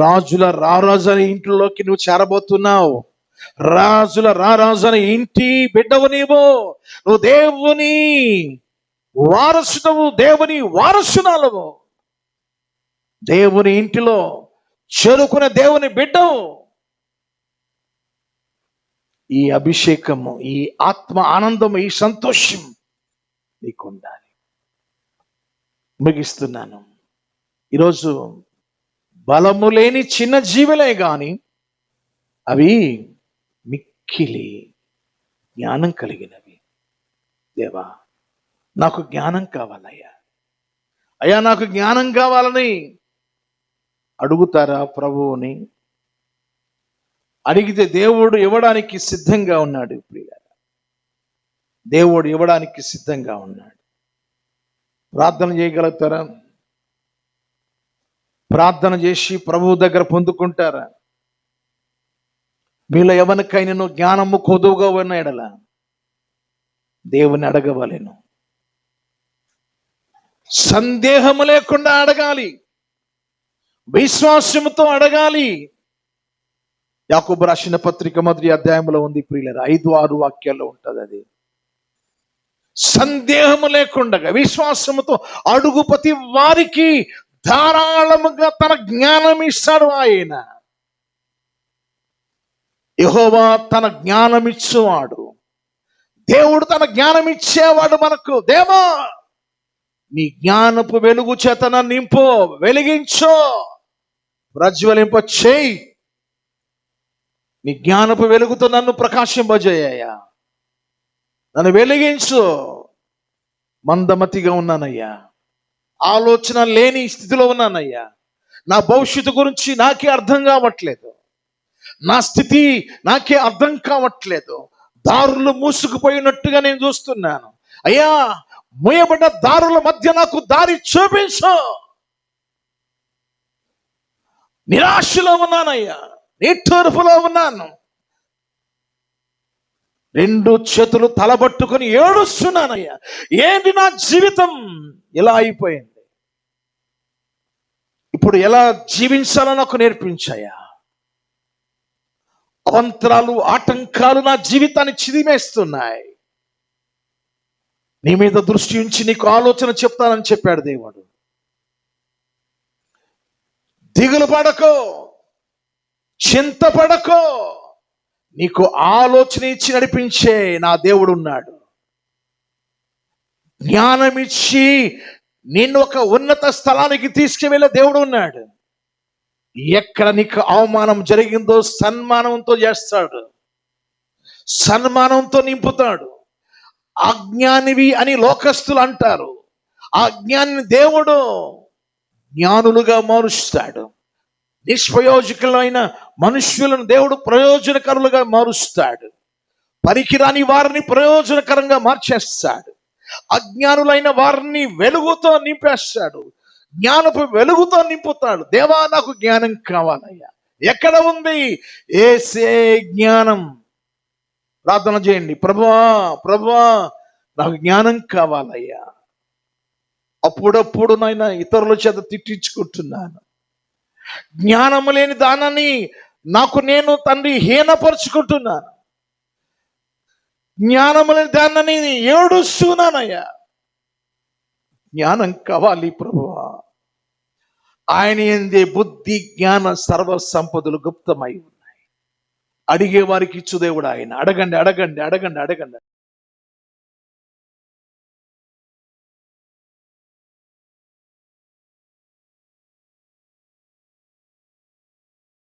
రాజుల రారాజు అనే ఇంట్లోకి నువ్వు చేరబోతున్నావు. రాజుల రారాజు అనే ఇంటి బిడ్డవు నీవు. నువ్వు దేవుని వారసుడవు, దేవుని వారసునాలవు. దేవుని ఇంటిలో చేరుకునే దేవుని బిడ్డవు. ఈ అభిషేకము, ఈ ఆత్మ ఆనందము, ఈ సంతోషం నీకు ఉండాలి. ముగిస్తున్నాను. ఈరోజు బలము లేని చిన్న జీవులే గాని అవి మిక్కిలి జ్ఞానం కలిగినవి. దేవా నాకు జ్ఞానం కావాలయ్యా, అయ్యా నాకు జ్ఞానం కావాలని అడుగుతారా ప్రభువుని? అడిగితే దేవుడు ఇవ్వడానికి సిద్ధంగా ఉన్నాడు. ప్రియులారా, దేవుడు ఇవ్వడానికి సిద్ధంగా ఉన్నాడు. ప్రార్థన చేయగలుగుతారా? ప్రార్థన చేసి ప్రభువు దగ్గర పొందుకుంటారా? మీలో ఎవరికైనా జ్ఞానము కొదువుగా ఉన్న ఎడల దేవుని అడగవలెను. సందేహము లేకుండా అడగాలి. విశ్వాసముతో అడగాలి. యాకోబు రాసిన పత్రిక మొదటి అధ్యాయంలో ఉంది ప్రియులారా, 5-6 వాక్యాల్లో ఉంటది అది. సందేహము లేకుండా విశ్వాసముతో అడుగు ప్రతి వారికి ధారాళముగా తన జ్ఞానం ఇస్తాడు ఆయన. యెహోవా తన జ్ఞానం ఇచ్చేవాడు. దేవుడు తన జ్ఞానం ఇచ్చేవాడు మనకు. దేవా నీ జ్ఞానపు వెలుగు చేత నన్ను నింపు, వెలిగించో, ప్రజ్వలింప చేయి. నీ జ్ఞానపు వెలుగుతో నన్ను ప్రకాశింపజేయ్యా, నన్ను వెలిగించు. మందమతిగా ఉన్నానయ్యా, ఆలోచన లేని స్థితిలో ఉన్నానయ్యా. నా భవిష్యత్తు గురించి నాకే అర్థం కావట్లేదు, నా స్థితి నాకే అర్థం కావట్లేదు. దారులు మూసుకుపోయినట్టుగా నేను చూస్తున్నాను అయ్యా. మూయబడ్డ దారుల మధ్య నాకు దారి చూపించు. నిరాశలో ఉన్నానయ్యా, నిట్టూర్పులో ఉన్నాను, 2 చేతులు తలబట్టుకొని ఏడుస్తున్నానయ్యా. ఏంటి నా జీవితం ఇలా అయిపోయింది, ఇప్పుడు ఎలా జీవించాలో నాకు నేర్పించాయా. అవంతరాలు, ఆటంకాలు నా జీవితాన్ని చిదిమేస్తున్నాయి. నీ మీద దృష్టి ఉంచి నీకు ఆలోచన చెప్తానని చెప్పాడు దేవుడు. దిగులు పడకో, చింతపడకో, నీకు ఆలోచన ఇచ్చి నడిపించే నా దేవుడు ఉన్నాడు. జ్ఞానం ఇచ్చి నిన్ను ఒక ఉన్నత స్థలానికి తీసుకువెళ్ళే దేవుడు ఉన్నాడు. ఎక్కడ నీకు అవమానం జరిగిందో సన్మానంతో చేస్తాడు, సన్మానంతో నింపుతాడు. అజ్ఞానివి అని లోకస్తులు అంటారు, ఆ అజ్ఞాని దేవుడు జ్ఞానులుగా మారుస్తాడు. నిష్ప్రయోజకులైన మనుష్యులను దేవుడు ప్రయోజనకరులుగా మారుస్తాడు. పనికిరాని వారిని ప్రయోజనకరంగా మార్చేస్తాడు. అజ్ఞానులైన వారిని వెలుగుతో నింపేస్తాడు, జ్ఞానపు వెలుగుతో నింపుతాడు. దేవా నాకు జ్ఞానం కావాలయ్యా. ఎక్కడ ఉంది? యేసే జ్ఞానం. ప్రార్థన చేయండి, ప్రభువా ప్రభువా నాకు జ్ఞానం కావాలయ్యా. అప్పుడప్పుడు నాయన ఇతరుల చేత తిట్టించుకుంటున్నాను. జ్ఞానము లేని దానాన్ని నాకు నేను తండ్రి హీనపరుచుకుంటున్నాను. జ్ఞానము లేని దాన్ని ఏడుస్తున్నానయ్యా. జ్ఞానం కావాలి ప్రభువా. ఆయన యందే బుద్ధి జ్ఞాన సర్వ సంపదలు గుప్తమై ఉన్నాయి. అడిగే వారికి ఇచ్చు దేవుడు ఆయన. అడగండి అడగండి అడగండి అడగండి.